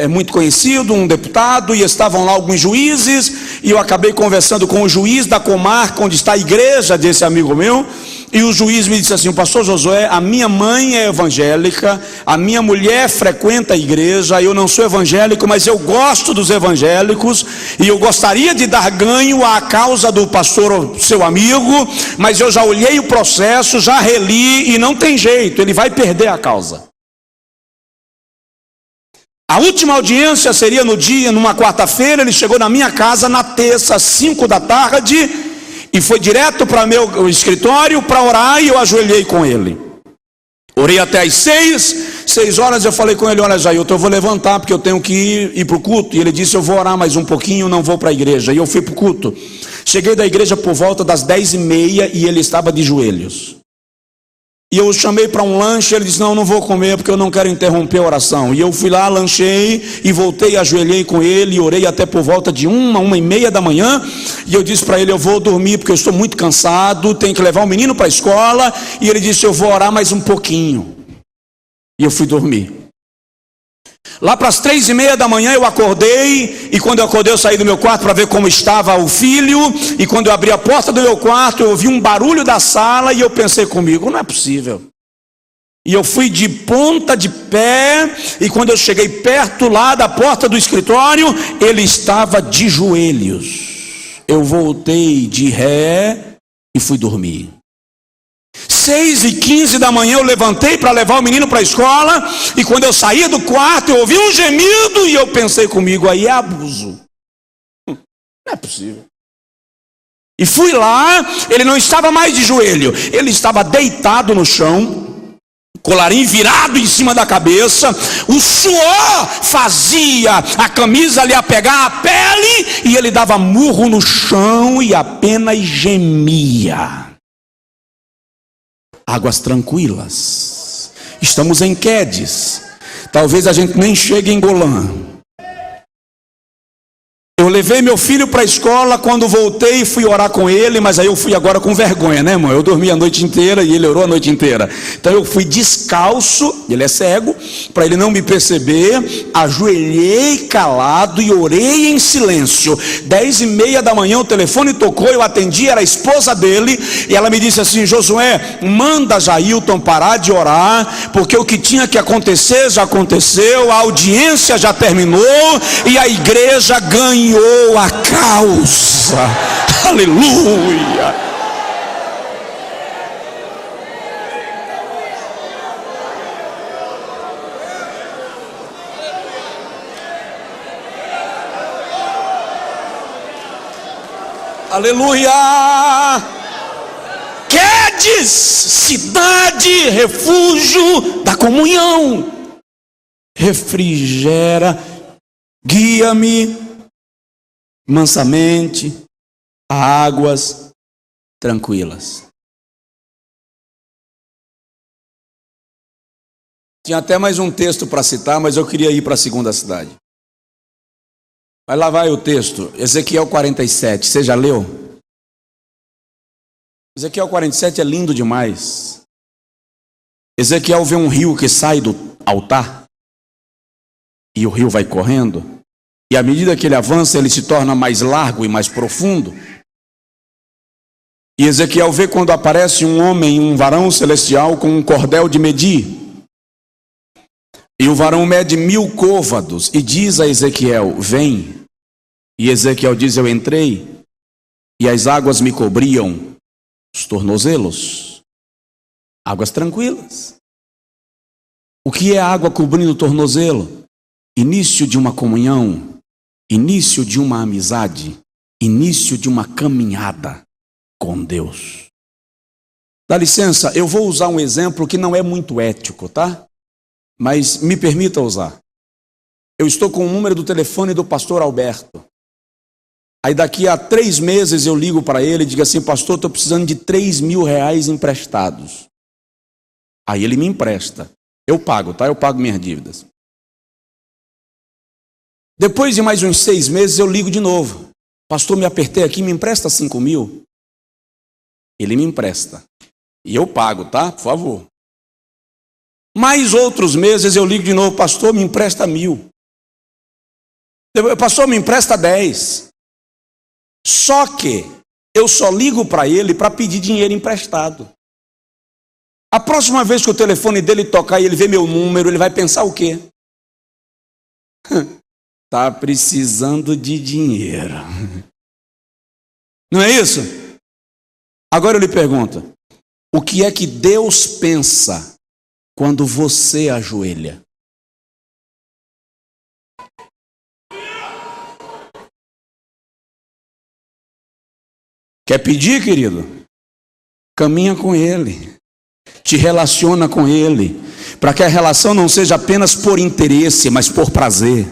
muito conhecido, um deputado, e estavam lá alguns juízes. e eu acabei conversando com o juiz da comarca onde está a igreja desse amigo meu, e o juiz me disse assim: pastor Josué, a minha mãe é evangélica, a minha mulher frequenta a igreja, eu não sou evangélico, mas eu gosto dos evangélicos, e eu gostaria de dar ganho à causa do pastor, seu amigo, mas eu já olhei o processo, já reli, e não tem jeito, ele vai perder a causa. A última audiência seria numa quarta-feira. Ele chegou na minha casa na terça, às 5 da tarde, e foi direto para meu escritório para orar, e eu ajoelhei com ele. Orei até às 6 horas, eu falei com ele: olha, Jailton, eu vou levantar porque eu tenho que ir para o culto. E ele disse: eu vou orar mais um pouquinho, não vou para a igreja. E eu fui para o culto. Cheguei da igreja por volta das 10h30 e ele estava de joelhos. E eu o chamei para um lanche, ele disse: não vou comer porque eu não quero interromper a oração. E eu fui lá, lanchei e voltei, ajoelhei com ele e orei até por volta de 1h30 da manhã. E eu disse para ele: eu vou dormir porque eu estou muito cansado, tenho que levar o menino para a escola. E ele disse: eu vou orar mais um pouquinho. E eu fui dormir. Lá para as 3h30 da manhã eu acordei, e quando eu acordei eu saí do meu quarto para ver como estava o filho, e quando eu abri a porta do meu quarto eu ouvi um barulho da sala, e eu pensei comigo: não é possível. E eu fui de ponta de pé, e quando eu cheguei perto lá da porta do escritório, ele estava de joelhos. Eu voltei de ré e fui dormir. 6h15 da manhã eu levantei para levar o menino para a escola, e quando eu saía do quarto eu ouvi um gemido, e eu pensei comigo: aí é abuso, não é possível. E fui lá, ele não estava mais de joelho, ele estava deitado no chão, colarinho virado em cima da cabeça, o suor fazia a camisa ali a pegar a pele, e ele dava murro no chão e apenas gemia. Águas tranquilas. Estamos em Quedes. Talvez a gente nem chegue em Golã. Eu levei meu filho para a escola. Quando voltei fui orar com ele, mas aí eu fui agora com vergonha, né, irmão? Eu dormi a noite inteira e ele orou a noite inteira. Então eu fui descalço, ele é cego, para ele não me perceber, ajoelhei calado e orei em silêncio. 10h30 da manhã o telefone tocou, eu atendi, era a esposa dele, e ela me disse assim: Josué, manda Jailton parar de orar, porque o que tinha que acontecer já aconteceu, a audiência já terminou e a igreja ganhou a causa. Aleluia. Aleluia. Quedes, cidade, refúgio da comunhão, refrigera, guia-me mansamente a águas tranquilas. Tinha até mais um texto para citar, mas eu queria ir para a segunda cidade. Mas lá vai o texto, Ezequiel 47, você já leu? Ezequiel 47 é lindo demais. Ezequiel vê um rio que sai do altar, e o rio vai correndo, e à medida que ele avança, ele se torna mais largo e mais profundo. E Ezequiel vê quando aparece um homem, um varão celestial com um cordel de medir. E o varão mede 1000 côvados e diz a Ezequiel: vem. E Ezequiel diz: eu entrei, e as águas me cobriam os tornozelos. Águas tranquilas. O que é água cobrindo o tornozelo? Início de uma comunhão, início de uma amizade, início de uma caminhada com Deus. Dá licença, eu vou usar um exemplo que não é muito ético, tá? Mas me permita usar. Eu estou com o número do telefone do pastor Alberto. Aí daqui a 3 meses eu ligo para ele e digo assim: pastor, estou precisando de 3.000 reais emprestados. Aí ele me empresta. Eu pago, tá? Eu pago minhas dívidas. Depois de mais uns 6 meses eu ligo de novo: pastor, me apertei aqui, me empresta 5.000. Ele me empresta. E eu pago, tá? Por favor. Mais outros meses eu ligo de novo: pastor, me empresta 1.000. Pastor, me empresta 10. Só que eu só ligo para ele para pedir dinheiro emprestado. A próxima vez que o telefone dele tocar e ele ver meu número, ele vai pensar o quê? Tá precisando de dinheiro. Não é isso? Agora eu lhe pergunto, o que é que Deus pensa quando você ajoelha? Quer pedir, querido? Caminha com Ele. Te relaciona com Ele. Para que a relação não seja apenas por interesse, mas por prazer.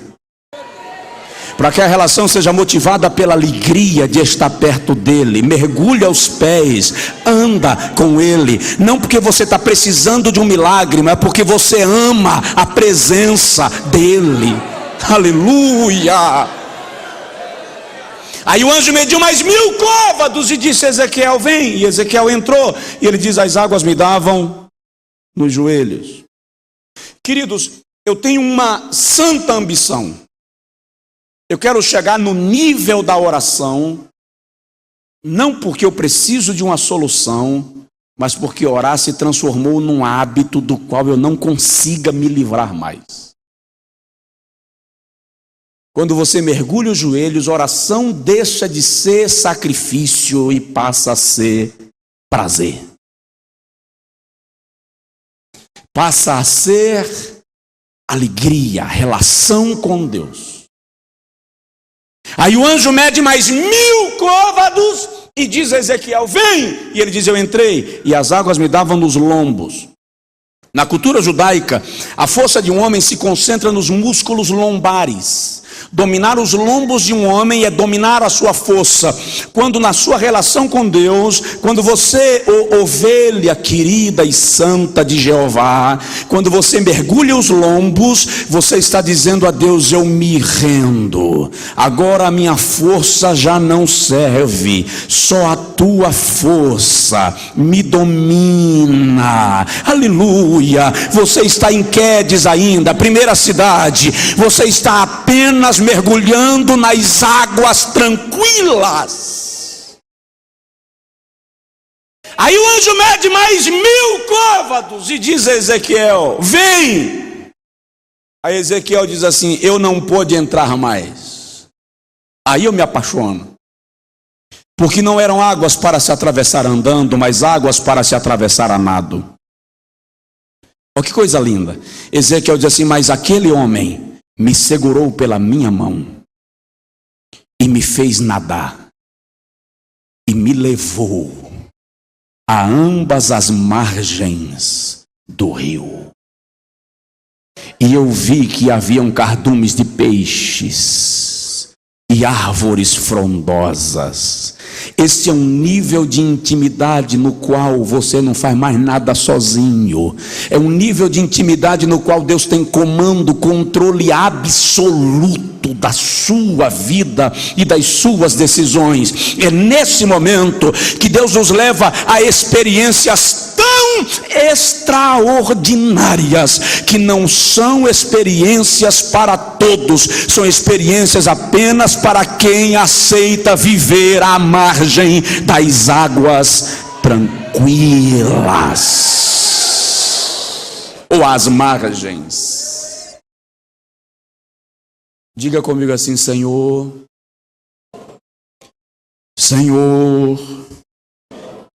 Para que a relação seja motivada pela alegria de estar perto dEle. Mergulha aos pés, anda com Ele. Não porque você está precisando de um milagre, mas porque você ama a presença dEle. Aleluia! Aí o anjo mediu mais 1000 côvados e disse a Ezequiel, vem. E Ezequiel entrou e ele diz, as águas me davam nos joelhos. Queridos, eu tenho uma santa ambição. Eu quero chegar no nível da oração, não porque eu preciso de uma solução, mas porque orar se transformou num hábito do qual eu não consiga me livrar mais. Quando você mergulha os joelhos, oração deixa de ser sacrifício e passa a ser prazer. Passa a ser alegria, relação com Deus. Aí o anjo mede mais 1000 côvados e diz a Ezequiel, vem! E ele diz, eu entrei e as águas me davam nos lombos. Na cultura judaica, a força de um homem se concentra nos músculos lombares. Dominar os lombos de um homem é dominar a sua força. Quando na sua relação com Deus, quando você, ovelha querida e santa de Jeová, quando você mergulha os lombos, você está dizendo a Deus, eu me rendo. Agora a minha força já não serve, só a tua força me domina. Aleluia! Você está em Quedes ainda, primeira cidade, você está apenas mergulhando nas águas tranquilas. Aí o anjo mede mais 1000 côvados e diz a Ezequiel, vem. Aí Ezequiel diz assim, eu não pude entrar mais. Aí eu me apaixono, porque não eram águas para se atravessar andando, mas águas para se atravessar a nado. Oh, que coisa linda. Ezequiel diz assim, mas aquele homem me segurou pela minha mão e me fez nadar e me levou a ambas as margens do rio. E eu vi que haviam cardumes de peixes e árvores frondosas. Este é um nível de intimidade no qual você não faz mais nada sozinho. É um nível de intimidade no qual Deus tem comando, controle absoluto da sua vida e das suas decisões. É nesse momento que Deus nos leva a experiências tão extraordinárias, que não são experiências para todos, são experiências apenas para quem aceita viver à margem das águas tranquilas, ou às margens. Diga comigo assim, Senhor,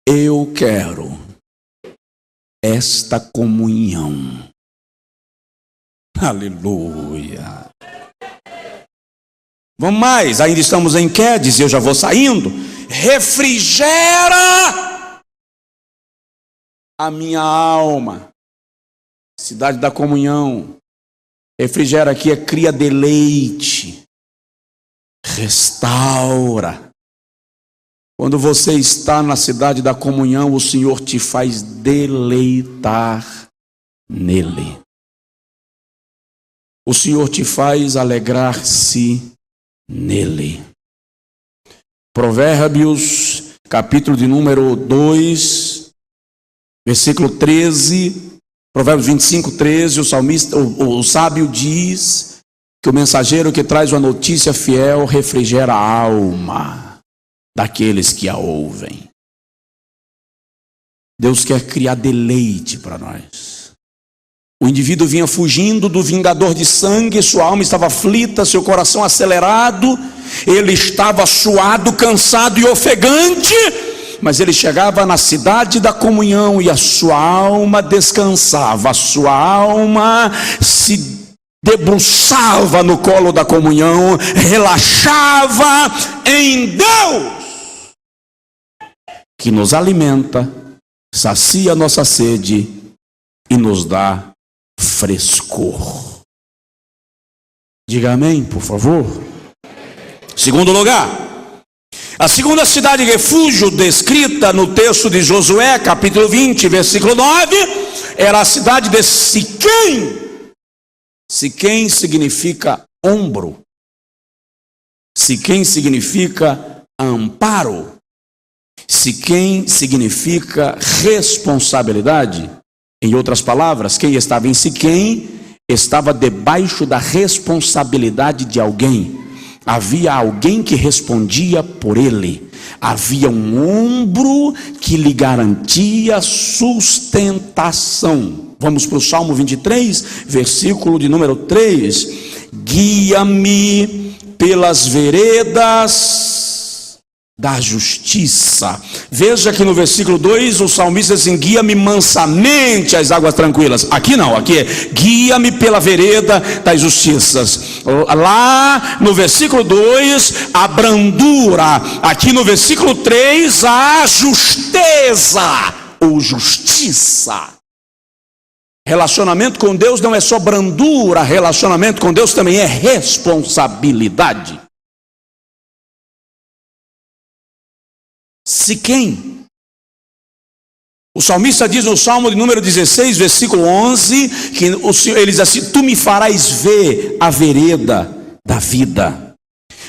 eu quero esta comunhão. Aleluia. Vamos mais, ainda estamos em Quedes e eu já vou saindo. Refrigera a minha alma. Cidade da comunhão. Refrigera aqui é cria deleite. Restaura. Quando você está na cidade da comunhão, o Senhor te faz deleitar nele. O Senhor te faz alegrar-se nele. Provérbios, capítulo de número 2, versículo 13, Provérbios 25, 13, o sábio diz que o mensageiro que traz uma notícia fiel refrigera a alma. daqueles que a ouvem. Deus quer criar deleite para nós. O indivíduo vinha fugindo do vingador de sangue, sua alma estava aflita, seu coração acelerado, ele estava suado, cansado e ofegante, mas ele chegava na cidade da comunhão e a sua alma descansava, a sua alma se debruçava no colo da comunhão, relaxava em Deus, que nos alimenta, sacia nossa sede e nos dá frescor. Diga amém, por favor. Segundo lugar, a segunda cidade refúgio descrita no texto de Josué, capítulo 20, versículo 9, era a cidade de Siquém. Siquém significa ombro. Siquém significa amparo. Siquém significa responsabilidade. Em outras palavras, quem estava em Siquém estava debaixo da responsabilidade de alguém. Havia alguém que respondia por ele. Havia um ombro que lhe garantia sustentação. Vamos para o Salmo 23, versículo de número 3. Guia-me pelas veredas da justiça. Veja que no versículo 2 o salmista diz assim: guia-me mansamente às águas tranquilas. Aqui não, aqui é guia-me pela vereda das justiças. Lá no versículo 2 a brandura, aqui no versículo 3 a justeza ou justiça. Relacionamento com Deus não é só brandura, relacionamento com Deus também é responsabilidade. Siquém. O salmista diz no Salmo de número 16, versículo 11, que ele diz assim: tu me farás ver a vereda da vida.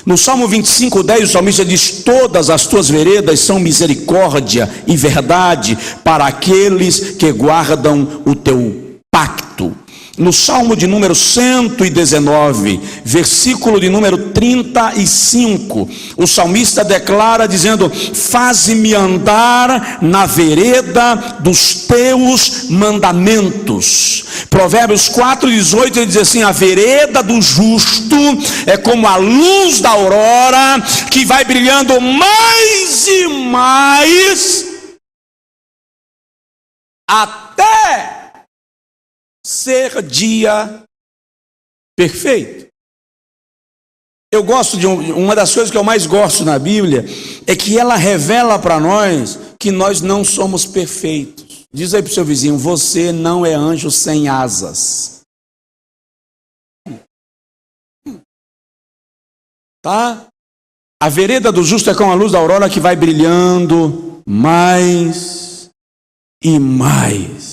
No Salmo 25, 10, o salmista diz: todas as tuas veredas são misericórdia e verdade para aqueles que guardam o teu pacto. No Salmo de número 119, versículo de número 35, o salmista declara dizendo: faze-me andar na vereda dos teus mandamentos. Provérbios 4:18, ele diz assim: a vereda do justo é como a luz da aurora, que vai brilhando mais e mais até ser dia perfeito. Eu gosto de uma das coisas que eu mais gosto na Bíblia é que ela revela para nós que nós não somos perfeitos. Diz aí para o seu vizinho: você não é anjo sem asas. Tá? A vereda do justo é como a luz da aurora, que vai brilhando mais e mais.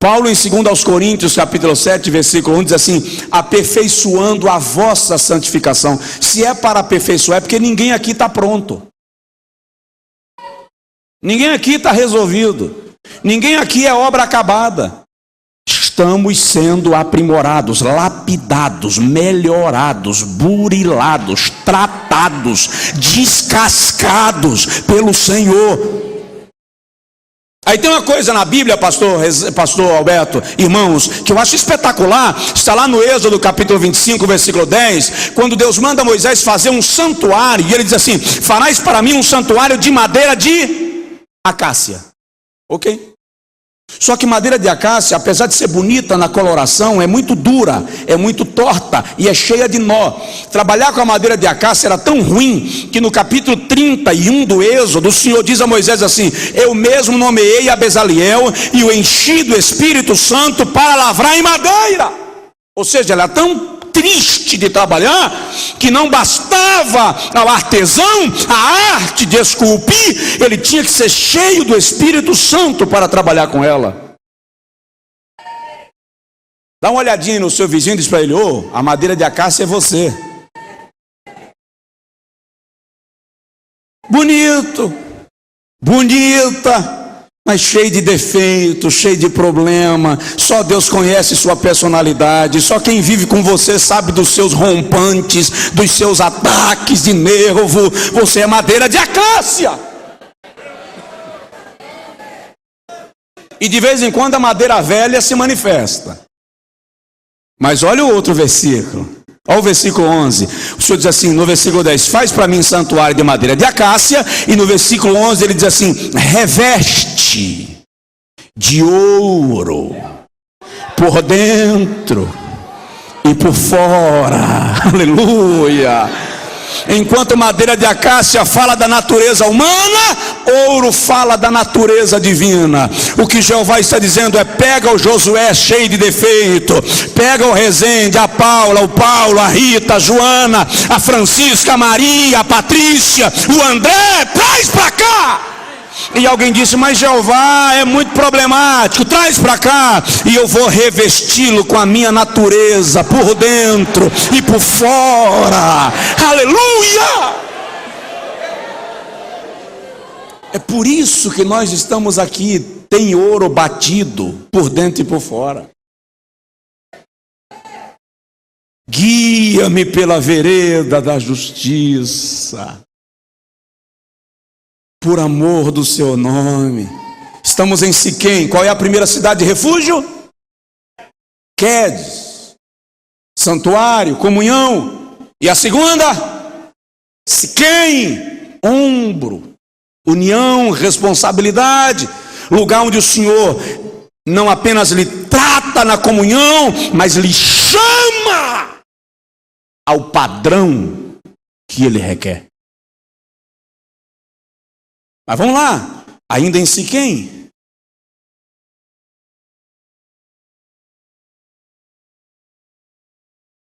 Paulo, em 2 Coríntios, capítulo 7, versículo 1, diz assim: aperfeiçoando a vossa santificação. Se é para aperfeiçoar, é porque ninguém aqui está pronto. Ninguém aqui está resolvido. Ninguém aqui é obra acabada. Estamos sendo aprimorados, lapidados, melhorados, burilados, tratados, descascados pelo Senhor. Aí tem uma coisa na Bíblia, pastor Alberto, irmãos, que eu acho espetacular. Está lá no Êxodo capítulo 25, versículo 10, quando Deus manda Moisés fazer um santuário, e ele diz assim: farás para mim um santuário de madeira de acácia. Ok? Só que madeira de acácia, apesar de ser bonita na coloração, é muito dura, é muito torta e é cheia de nó. Trabalhar com a madeira de acácia era tão ruim que no capítulo 31 do Êxodo, o Senhor diz a Moisés assim: eu mesmo nomeei a Bezaliel e o enchi do Espírito Santo para lavrar em madeira. Ou seja, ela é tão triste de trabalhar que não bastava ao artesão a arte de esculpir, ele tinha que ser cheio do Espírito Santo para trabalhar com ela. Dá uma olhadinha no seu vizinho e diz para ele: ô, a madeira de acácia é você. Bonito, bonita, mas cheio de defeito, cheio de problema. Só Deus conhece sua personalidade. Só quem vive com você sabe dos seus rompantes, dos seus ataques de nervo. Você é madeira de acácia. E de vez em quando a madeira velha se manifesta. Mas olha o outro versículo. Olha o versículo 11. O Senhor diz assim, no versículo 10, faz para mim santuário de madeira de acácia. E no versículo 11 ele diz assim, reveste de ouro por dentro e por fora. Aleluia. Enquanto madeira de acácia fala da natureza humana, ouro fala da natureza divina. O que Jeová está dizendo é: pega o Josué cheio de defeito, pega o Rezende, a Paula, o Paulo, a Rita, a Joana, a Francisca, a Maria, a Patrícia, o André, traz para cá. E alguém disse, mas Jeová é muito problemático, traz para cá, e eu vou revesti-lo com a minha natureza, por dentro e por fora. Aleluia! É por isso que nós estamos aqui, tem ouro batido por dentro e por fora. Guia-me pela vereda da justiça, por amor do seu nome. Estamos em Siquém. Qual é a primeira cidade de refúgio? Quedes. Santuário, comunhão. E a segunda? Siquém. Ombro. União, responsabilidade. Lugar onde o Senhor não apenas lhe trata na comunhão, mas lhe chama ao padrão que ele requer. Mas vamos lá, ainda em Siquém.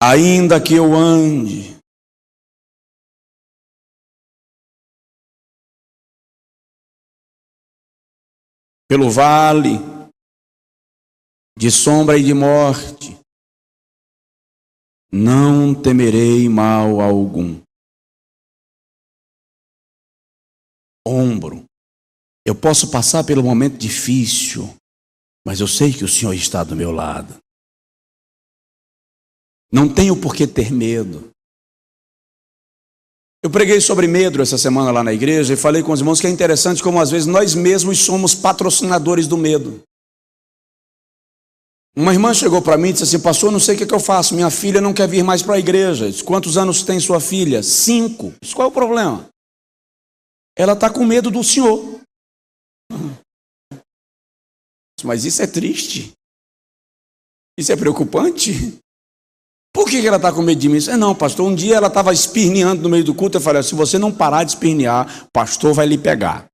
Ainda que eu ande pelo vale de sombra e de morte, não temerei mal algum. Ombro. Eu posso passar pelo momento difícil, mas eu sei que o Senhor está do meu lado. Não tenho por que ter medo. Eu preguei sobre medo essa semana lá na igreja e falei com os irmãos que é interessante como às vezes nós mesmos somos patrocinadores do medo. Uma irmã chegou para mim e disse assim, pastor, não sei o que eu faço, minha filha não quer vir mais para a igreja. Eu disse, quantos anos tem sua filha? 5. Eu disse, qual é o problema? Ela está com medo do Senhor. Mas isso é triste. Isso é preocupante. Por que ela está com medo de mim? Não, pastor, um dia ela estava esperneando no meio do culto. Eu falei, se você não parar de espernear, o pastor vai lhe pegar.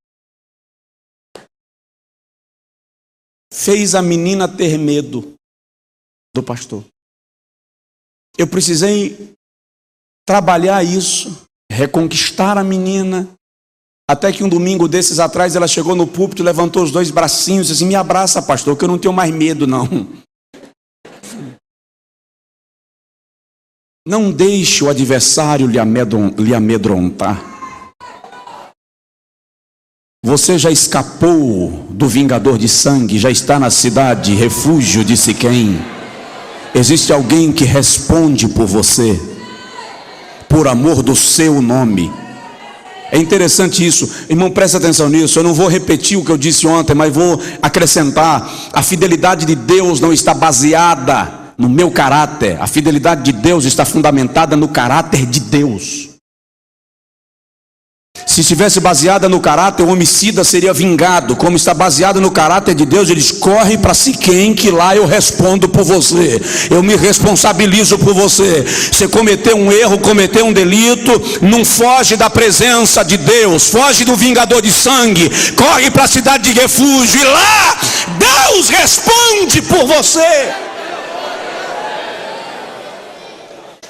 Fez a menina ter medo do pastor. Eu precisei trabalhar isso, reconquistar a menina. Até que um domingo desses atrás, ela chegou no púlpito, levantou os 2 bracinhos e disse, me abraça, pastor, que eu não tenho mais medo, não. Não deixe o adversário lhe amedrontar. Você já escapou do vingador de sangue, já está na cidade, refúgio de Siquém. Existe alguém que responde por você, por amor do seu nome. É interessante isso, irmão, presta atenção nisso. Eu não vou repetir o que eu disse ontem, mas vou acrescentar. A fidelidade de Deus não está baseada no meu caráter. A fidelidade de Deus está fundamentada no caráter de Deus. Se estivesse baseada no caráter, o homicida seria vingado. Como está baseado no caráter de Deus, eles correm para Siquém, que lá eu respondo por você. Eu me responsabilizo por você. Você cometeu um erro, cometeu um delito, não foge da presença de Deus, foge do vingador de sangue, corre para a cidade de refúgio e lá Deus responde por você.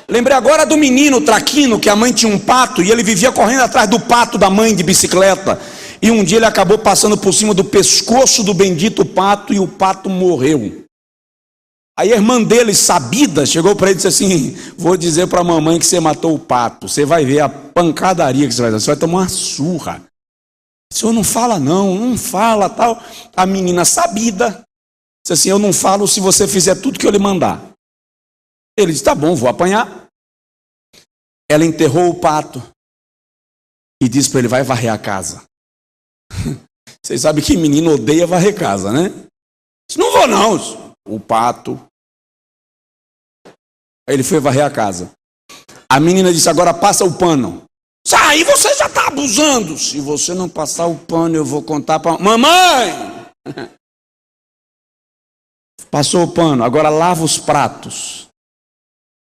Lembrei agora do menino traquino, que a mãe tinha um pato e ele vivia correndo atrás do pato da mãe de bicicleta. E um dia ele acabou passando por cima do pescoço do bendito pato e o pato morreu. Aí a irmã dele, sabida, chegou para ele e disse assim, vou dizer para a mamãe que você matou o pato. Você vai ver a pancadaria que você vai dar, você vai tomar uma surra. O senhor não fala não fala tal. A menina sabida disse assim: eu não falo se você fizer tudo que eu lhe mandar. Ele disse: tá bom, vou apanhar. Ela enterrou o pato e disse para ele: vai varrer a casa. Vocês sabem que menino odeia varrer casa, né? Disse: não vou não. O pato. Aí ele foi varrer a casa. A menina disse: agora passa o pano. Aí você já está abusando. Se você não passar o pano, eu vou contar para mamãe. Passou o pano, agora lava os pratos.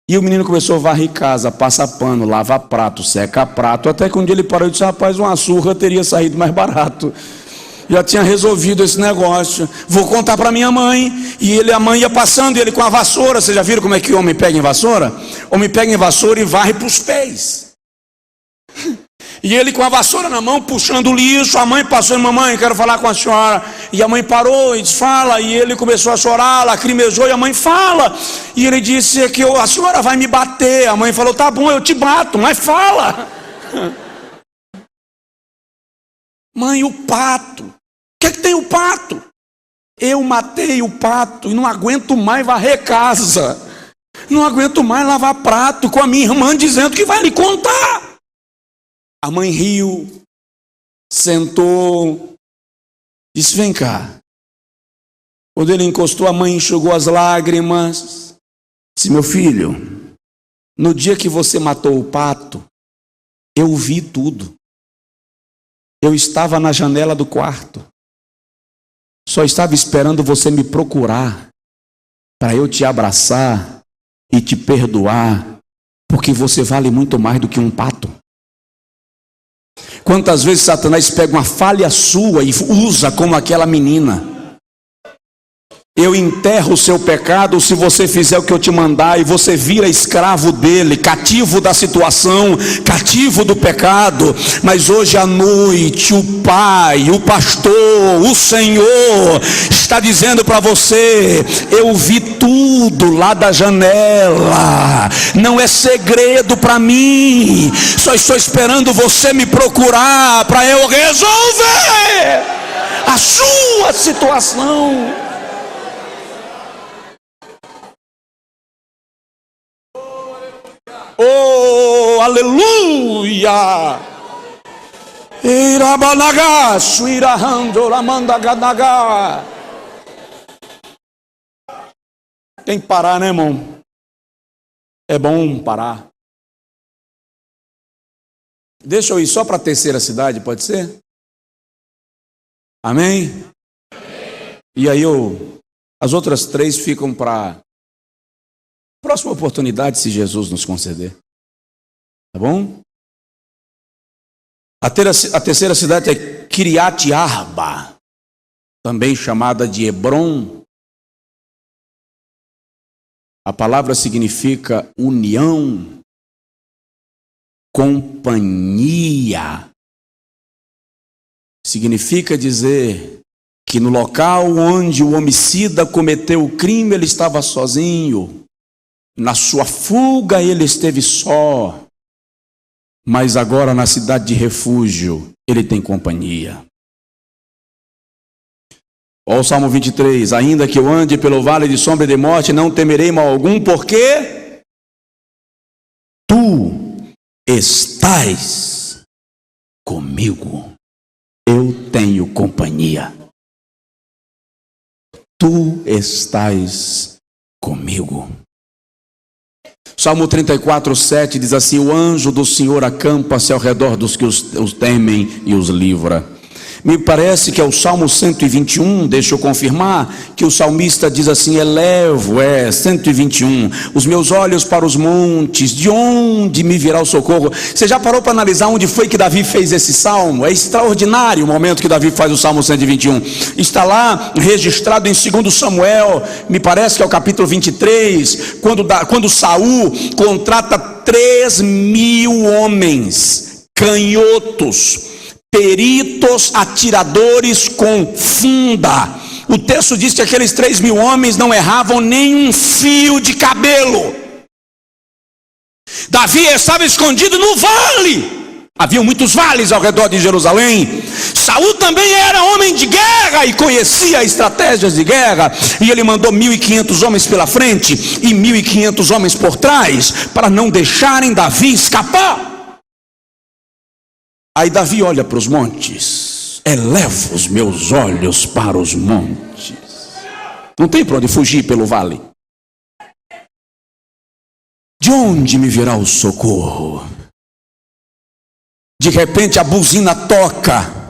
E o menino começou a varrer casa, passa pano, lava prato, seca prato, até que um dia ele parou e disse: rapaz, uma surra teria saído mais barato. Já tinha resolvido esse negócio. Vou contar para minha mãe. E a mãe ia passando, e ele com a vassoura. Vocês já viram como é que o homem pega em vassoura? O homem pega em vassoura e varre para os pés. E ele com a vassoura na mão, puxando o lixo. A mãe passou: mamãe, quero falar com a senhora. E a mãe parou e disse: fala. E ele começou a chorar, lacrimejou. E a mãe: fala. E ele disse que a senhora vai me bater. A mãe falou: tá bom, eu te bato, mas fala. Mãe, o pato. O que tem o pato? Eu matei o pato e não aguento mais varrer casa. Não aguento mais lavar prato, com a minha irmã dizendo que vai lhe contar. A mãe riu, sentou, disse: vem cá. Quando ele encostou, a mãe enxugou as lágrimas. Disse: meu filho, no dia que você matou o pato, eu vi tudo. Eu estava na janela do quarto. Só estava esperando você me procurar para eu te abraçar e te perdoar, porque você vale muito mais do que um pato. Quantas vezes Satanás pega uma falha sua e usa como aquela menina? Eu enterro o seu pecado se você fizer o que eu te mandar, e você vira escravo dele, cativo da situação, cativo do pecado. Mas hoje à noite o Pai, o pastor, o Senhor está dizendo para você: eu vi tudo lá da janela, não é segredo para mim, só estou esperando você me procurar para eu resolver a sua situação. Oh, aleluia! Irabanaga, suirahando, lamandaganaga. Tem que parar, né, irmão? É bom parar. Deixa eu ir só para a terceira cidade, pode ser? Amém? E aí as outras três ficam para próxima oportunidade, se Jesus nos conceder. Tá bom? A terceira cidade é Kiriat Arba, também chamada de Hebron. A palavra significa união, companhia. Significa dizer que no local onde o homicida cometeu o crime, ele estava sozinho. Na sua fuga ele esteve só, mas agora na cidade de refúgio ele tem companhia. Olha o Salmo 23: ainda que eu ande pelo vale de sombra e de morte, não temerei mal algum, porque tu estás comigo. Eu tenho companhia. Tu estás comigo. Salmo 34:7 diz assim: o anjo do Senhor acampa-se ao redor dos que os temem e os livra. Me parece que é o Salmo 121, deixa eu confirmar, que o salmista diz assim: elevo, 121, os meus olhos para os montes, de onde me virá o socorro? Você já parou para analisar onde foi que Davi fez esse salmo? É extraordinário o momento que Davi faz o Salmo 121. Está lá registrado em 2 Samuel, me parece que é o capítulo 23, quando Saul contrata 3.000 homens, canhotos, peritos atiradores com funda. O texto diz que aqueles 3.000 homens não erravam nem um fio de cabelo. Davi estava escondido no vale, Havia muitos vales ao redor de Jerusalém. Saul também era homem de guerra e conhecia estratégias de guerra. E ele mandou 1.500 homens pela frente e 1.500 homens por trás, para não deixarem Davi escapar. Aí Davi olha para os montes. Elevo os meus olhos para os montes. Não tem para onde fugir pelo vale. De onde me virá o socorro? De repente a buzina toca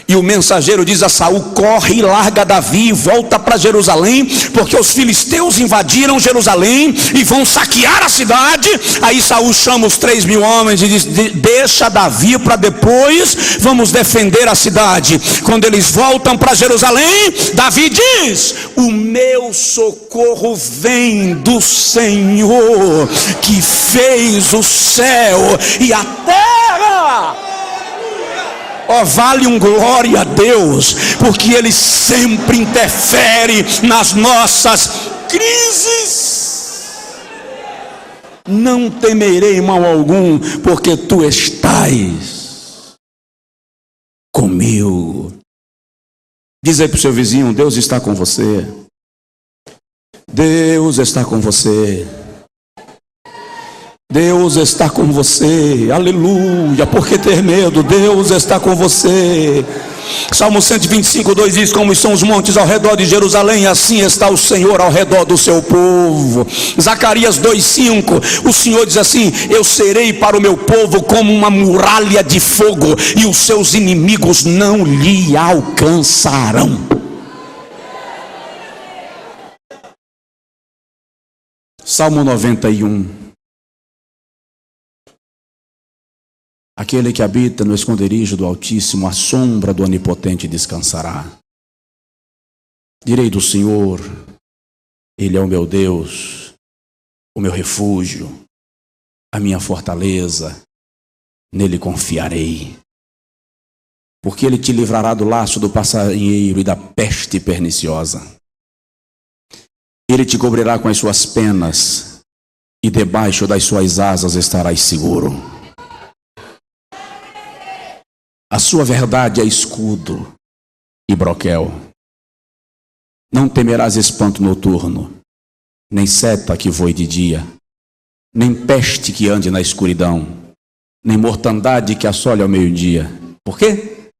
e o mensageiro diz a Saul: corre e larga Davi e volta para Jerusalém, porque os filisteus invadiram Jerusalém e vão saquear a cidade. Aí Saul chama os 3.000 homens e diz: deixa Davi para depois, vamos defender a cidade. Quando eles voltam para Jerusalém, Davi diz: o meu socorro vem do Senhor, que fez o céu e a terra. Ó, vale um glória a Deus, porque Ele sempre interfere nas nossas crises. Não temerei mal algum, porque Tu estás comigo. Diz aí para o seu vizinho: Deus está com você. Deus está com você. Deus está com você, aleluia. Por que ter medo? Deus está com você. Salmo 125:2 diz: como são os montes ao redor de Jerusalém, assim está o Senhor ao redor do seu povo. Zacarias 2:5, o Senhor diz assim: eu serei para o meu povo como uma muralha de fogo, e os seus inimigos não lhe alcançarão. Salmo 91. Aquele que habita no esconderijo do Altíssimo, à sombra do Onipotente descansará. Direi do Senhor: Ele é o meu Deus, o meu refúgio, a minha fortaleza, nele confiarei. Porque Ele te livrará do laço do passarinheiro e da peste perniciosa. Ele te cobrirá com as suas penas, e debaixo das suas asas estarás seguro. A sua verdade é escudo e broquel. Não temerás espanto noturno, nem seta que voe de dia, nem peste que ande na escuridão, nem mortandade que assole ao meio-dia. Por quê?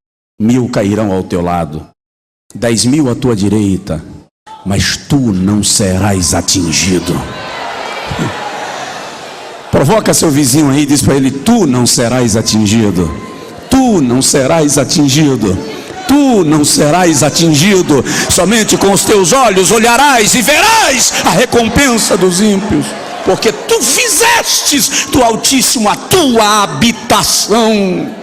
1.000 cairão ao teu lado, 10.000 à tua direita, mas tu não serás atingido. Provoca seu vizinho aí e diz para ele: tu não serás atingido. Tu não serás atingido. Tu não serás atingido. Somente com os teus olhos olharás e verás a recompensa dos ímpios, porque tu fizestes do Altíssimo a tua habitação.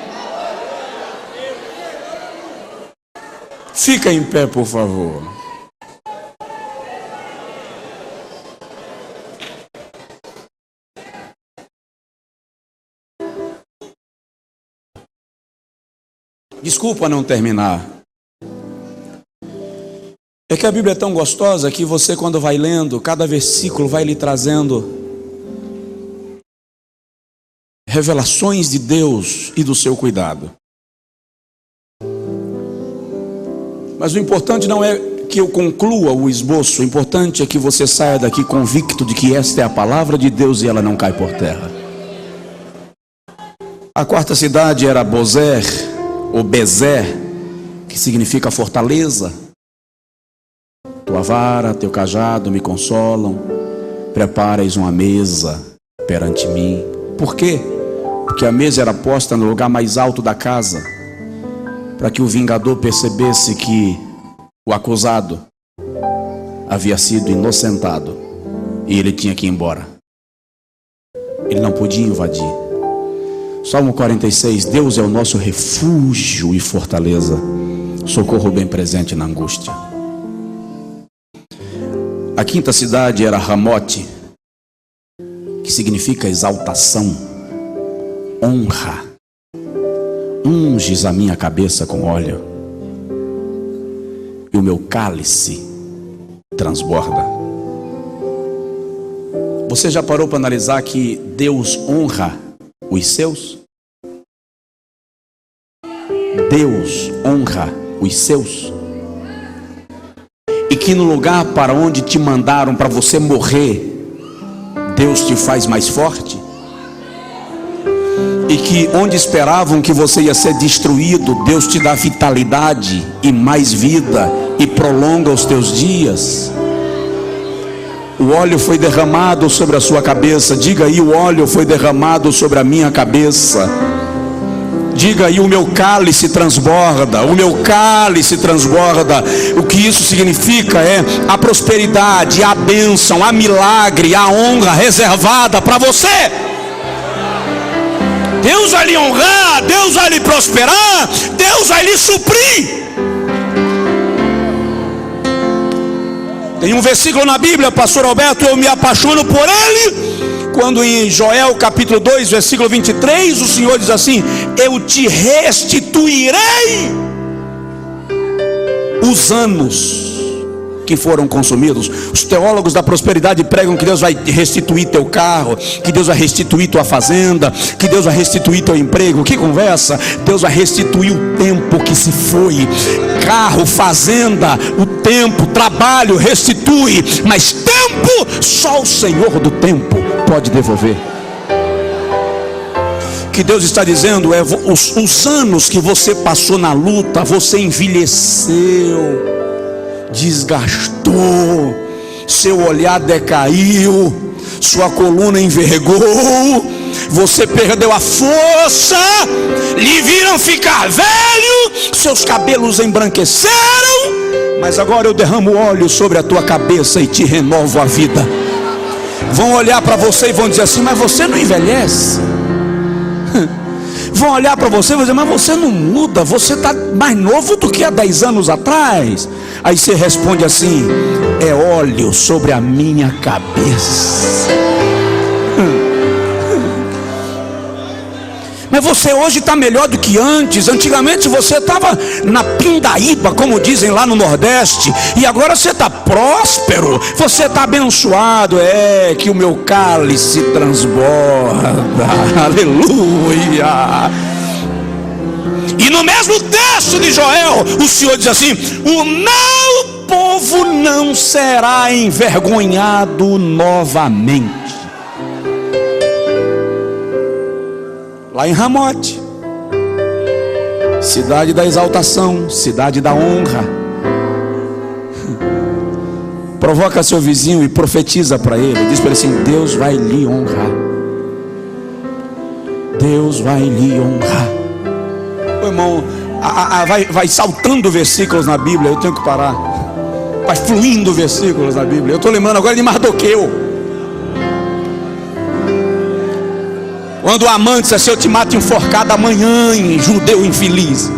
Fica em pé, por favor. Desculpa não terminar. É que a Bíblia é tão gostosa que você, quando vai lendo, cada versículo vai lhe trazendo revelações de Deus e do seu cuidado. Mas o importante não é que eu conclua o esboço, o importante é que você saia daqui convicto de que esta é a palavra de Deus e ela não cai por terra. A quarta cidade era Bozer, ou Bezer, que significa fortaleza. Tua vara, teu cajado me consolam, preparas uma mesa perante mim. Por quê? Porque a mesa era posta no lugar mais alto da casa, para que o vingador percebesse que o acusado havia sido inocentado e ele tinha que ir embora. Ele não podia invadir. Salmo 46, Deus é o nosso refúgio e fortaleza, socorro bem presente na angústia. A quinta cidade era Ramote, que significa exaltação, honra. Unges a minha cabeça com óleo, e o meu cálice transborda. Você já parou para analisar que Deus honra os seus? Deus honra os seus, e que no lugar para onde te mandaram para você morrer, Deus te faz mais forte, e que onde esperavam que você ia ser destruído, Deus te dá vitalidade e mais vida e prolonga os teus dias. O óleo foi derramado sobre a sua cabeça. Diga aí: o óleo foi derramado sobre a minha cabeça. Diga aí: o meu cálice transborda, o meu cálice transborda. O que isso significa é a prosperidade, a bênção, a milagre, a honra reservada para você. Deus vai lhe honrar, Deus vai lhe prosperar, Deus vai lhe suprir. Tem um versículo na Bíblia, pastor Alberto, eu me apaixono por ele, quando em Joel capítulo 2, versículo 23, o Senhor diz assim: eu te restituirei os anos que foram consumidos. Os teólogos da prosperidade pregam que Deus vai restituir teu carro, que Deus vai restituir tua fazenda, que Deus vai restituir teu emprego. Que conversa! Deus vai restituir o tempo que se foi. Carro, fazenda, o tempo, trabalho, restitui. Mas tempo, só o Senhor do tempo pode devolver. Que Deus está dizendo é: os anos que você passou na luta, você envelheceu, desgastou, seu olhar decaiu, sua coluna envergou, você perdeu a força, lhe viram ficar velho, seus cabelos embranqueceram, mas agora eu derramo óleo sobre a tua cabeça e te renovo a vida. Vão olhar para você e vão dizer assim: mas você não envelhece. Vão olhar para você e vão dizer: mas você não muda, você está mais novo do que há 10 anos atrás. Aí você responde assim: é óleo sobre a minha cabeça. Mas você hoje está melhor do que antes. Antigamente você estava na pindaíba, como dizem lá no Nordeste, e agora você está próspero, você está abençoado. É que o meu cálice transborda. Aleluia. E no mesmo texto de Joel, o Senhor diz assim: o meu povo não será envergonhado novamente. Lá em Ramote, cidade da exaltação, cidade da honra. Provoca seu vizinho e profetiza para ele. Diz para ele assim: Deus vai lhe honrar. Deus vai lhe honrar. Ô irmão, vai saltando versículos na Bíblia. Eu tenho que parar. Vai fluindo versículos na Bíblia. Eu estou lembrando agora de Mardoqueu. Quando o Amã disse assim: eu te mato enforcado amanhã, judeu infeliz.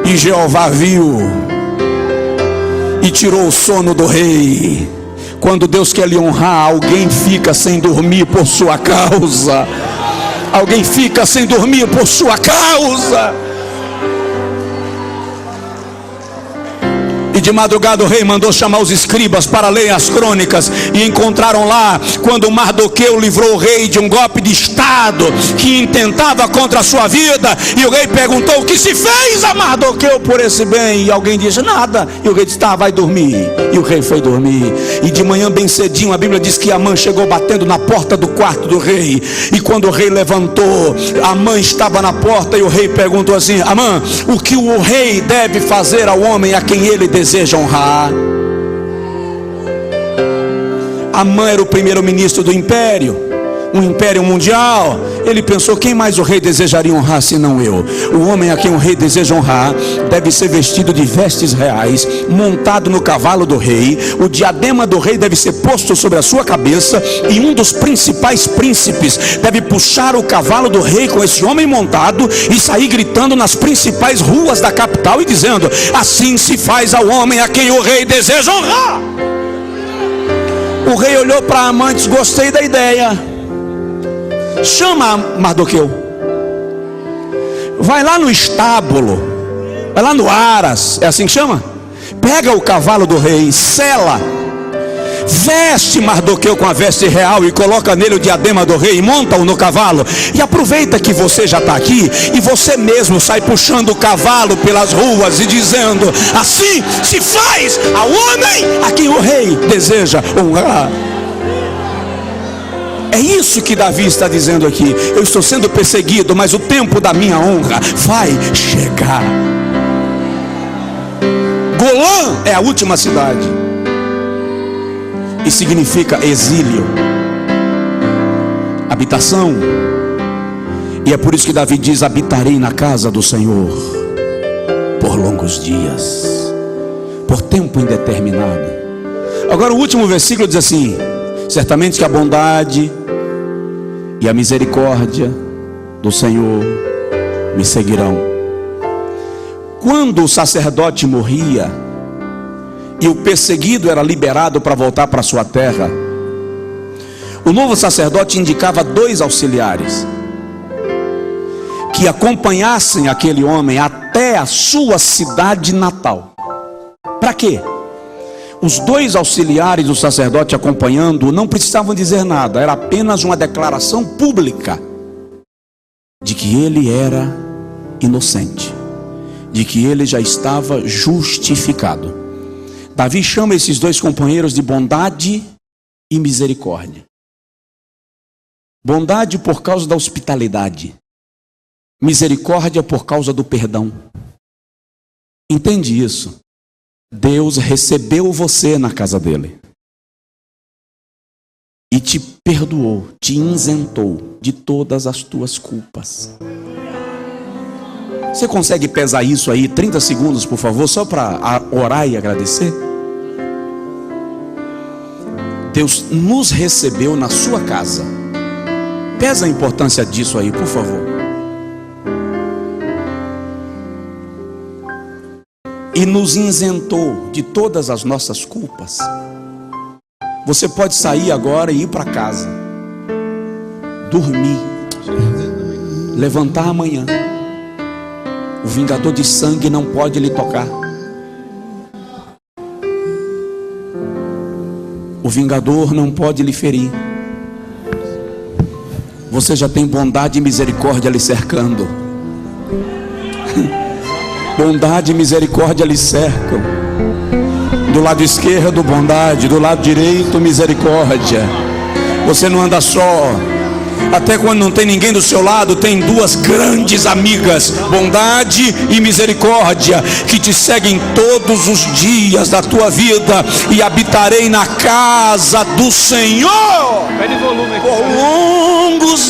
E Jeová viu e tirou o sono do rei. Quando Deus quer lhe honrar, alguém fica sem dormir por sua causa. Alguém fica sem dormir por sua causa. E de madrugada o rei mandou chamar os escribas para ler as crônicas, e encontraram lá quando Mardoqueu livrou o rei de um golpe de estado que intentava contra a sua vida. E o rei perguntou: o que se fez a Mardoqueu por esse bem? E alguém disse: nada. E o rei disse: tá, vai dormir. E o rei foi dormir. E de manhã bem cedinho a Bíblia diz que Amã chegou batendo na porta do quarto do rei. E quando o rei levantou, Amã estava na porta, e o rei perguntou assim: Amã, o que o rei deve fazer ao homem a quem ele deseja honrar? Amã era o primeiro-ministro do império, um império mundial. Ele pensou: quem mais o rei desejaria honrar senão eu? O homem a quem o rei deseja honrar deve ser vestido de vestes reais, montado no cavalo do rei. O diadema do rei deve ser posto sobre a sua cabeça, e um dos principais príncipes deve puxar o cavalo do rei com esse homem montado e sair gritando nas principais ruas da capital e dizendo: assim se faz ao homem a quem o rei deseja honrar. O rei olhou para Amã e disse: gostei da ideia. Chama Mardoqueu, vai lá no estábulo, vai lá no Aras, é assim que chama? Pega o cavalo do rei, sela, Veste Mardoqueu com a veste real e coloca nele o diadema do rei e monta-o no cavalo. E aproveita que você já está aqui e você mesmo sai puxando o cavalo pelas ruas e dizendo: assim se faz ao homem a quem o rei deseja honrar. É isso que Davi está dizendo aqui. Eu estou sendo perseguido, mas o tempo da minha honra vai chegar. Golã é a última cidade e significa exílio, habitação. E é por isso que Davi diz: habitarei na casa do Senhor por longos dias, por tempo indeterminado. Agora o último versículo diz assim: certamente que a bondade e a misericórdia do Senhor me seguirão. Quando o sacerdote morria e o perseguido era liberado para voltar para sua terra, o novo sacerdote indicava 2 auxiliares que acompanhassem aquele homem até a sua cidade natal. Para quê? Os 2 auxiliares do sacerdote acompanhando não precisavam dizer nada, era apenas uma declaração pública de que ele era inocente, de que ele já estava justificado. Davi chama esses 2 companheiros de bondade e misericórdia. Bondade por causa da hospitalidade, misericórdia por causa do perdão. Entende isso? Deus recebeu você na casa dele e te perdoou, te isentou de todas as tuas culpas. Você consegue pesar isso aí 30 segundos, por favor, só para orar e agradecer? Deus nos recebeu na sua casa. Pesa a importância disso aí, por favor. E nos isentou de todas as nossas culpas. Você pode sair agora e ir para casa, dormir, levantar amanhã. O vingador de sangue não pode lhe tocar. O vingador não pode lhe ferir. Você já tem bondade e misericórdia lhe cercando. Bondade e misericórdia lhe cercam. Do lado esquerdo, bondade. Do lado direito, misericórdia. Você não anda só. Até quando não tem ninguém do seu lado, tem 2 grandes amigas, bondade e misericórdia, que te seguem todos os dias da tua vida. E habitarei na casa do Senhor por longos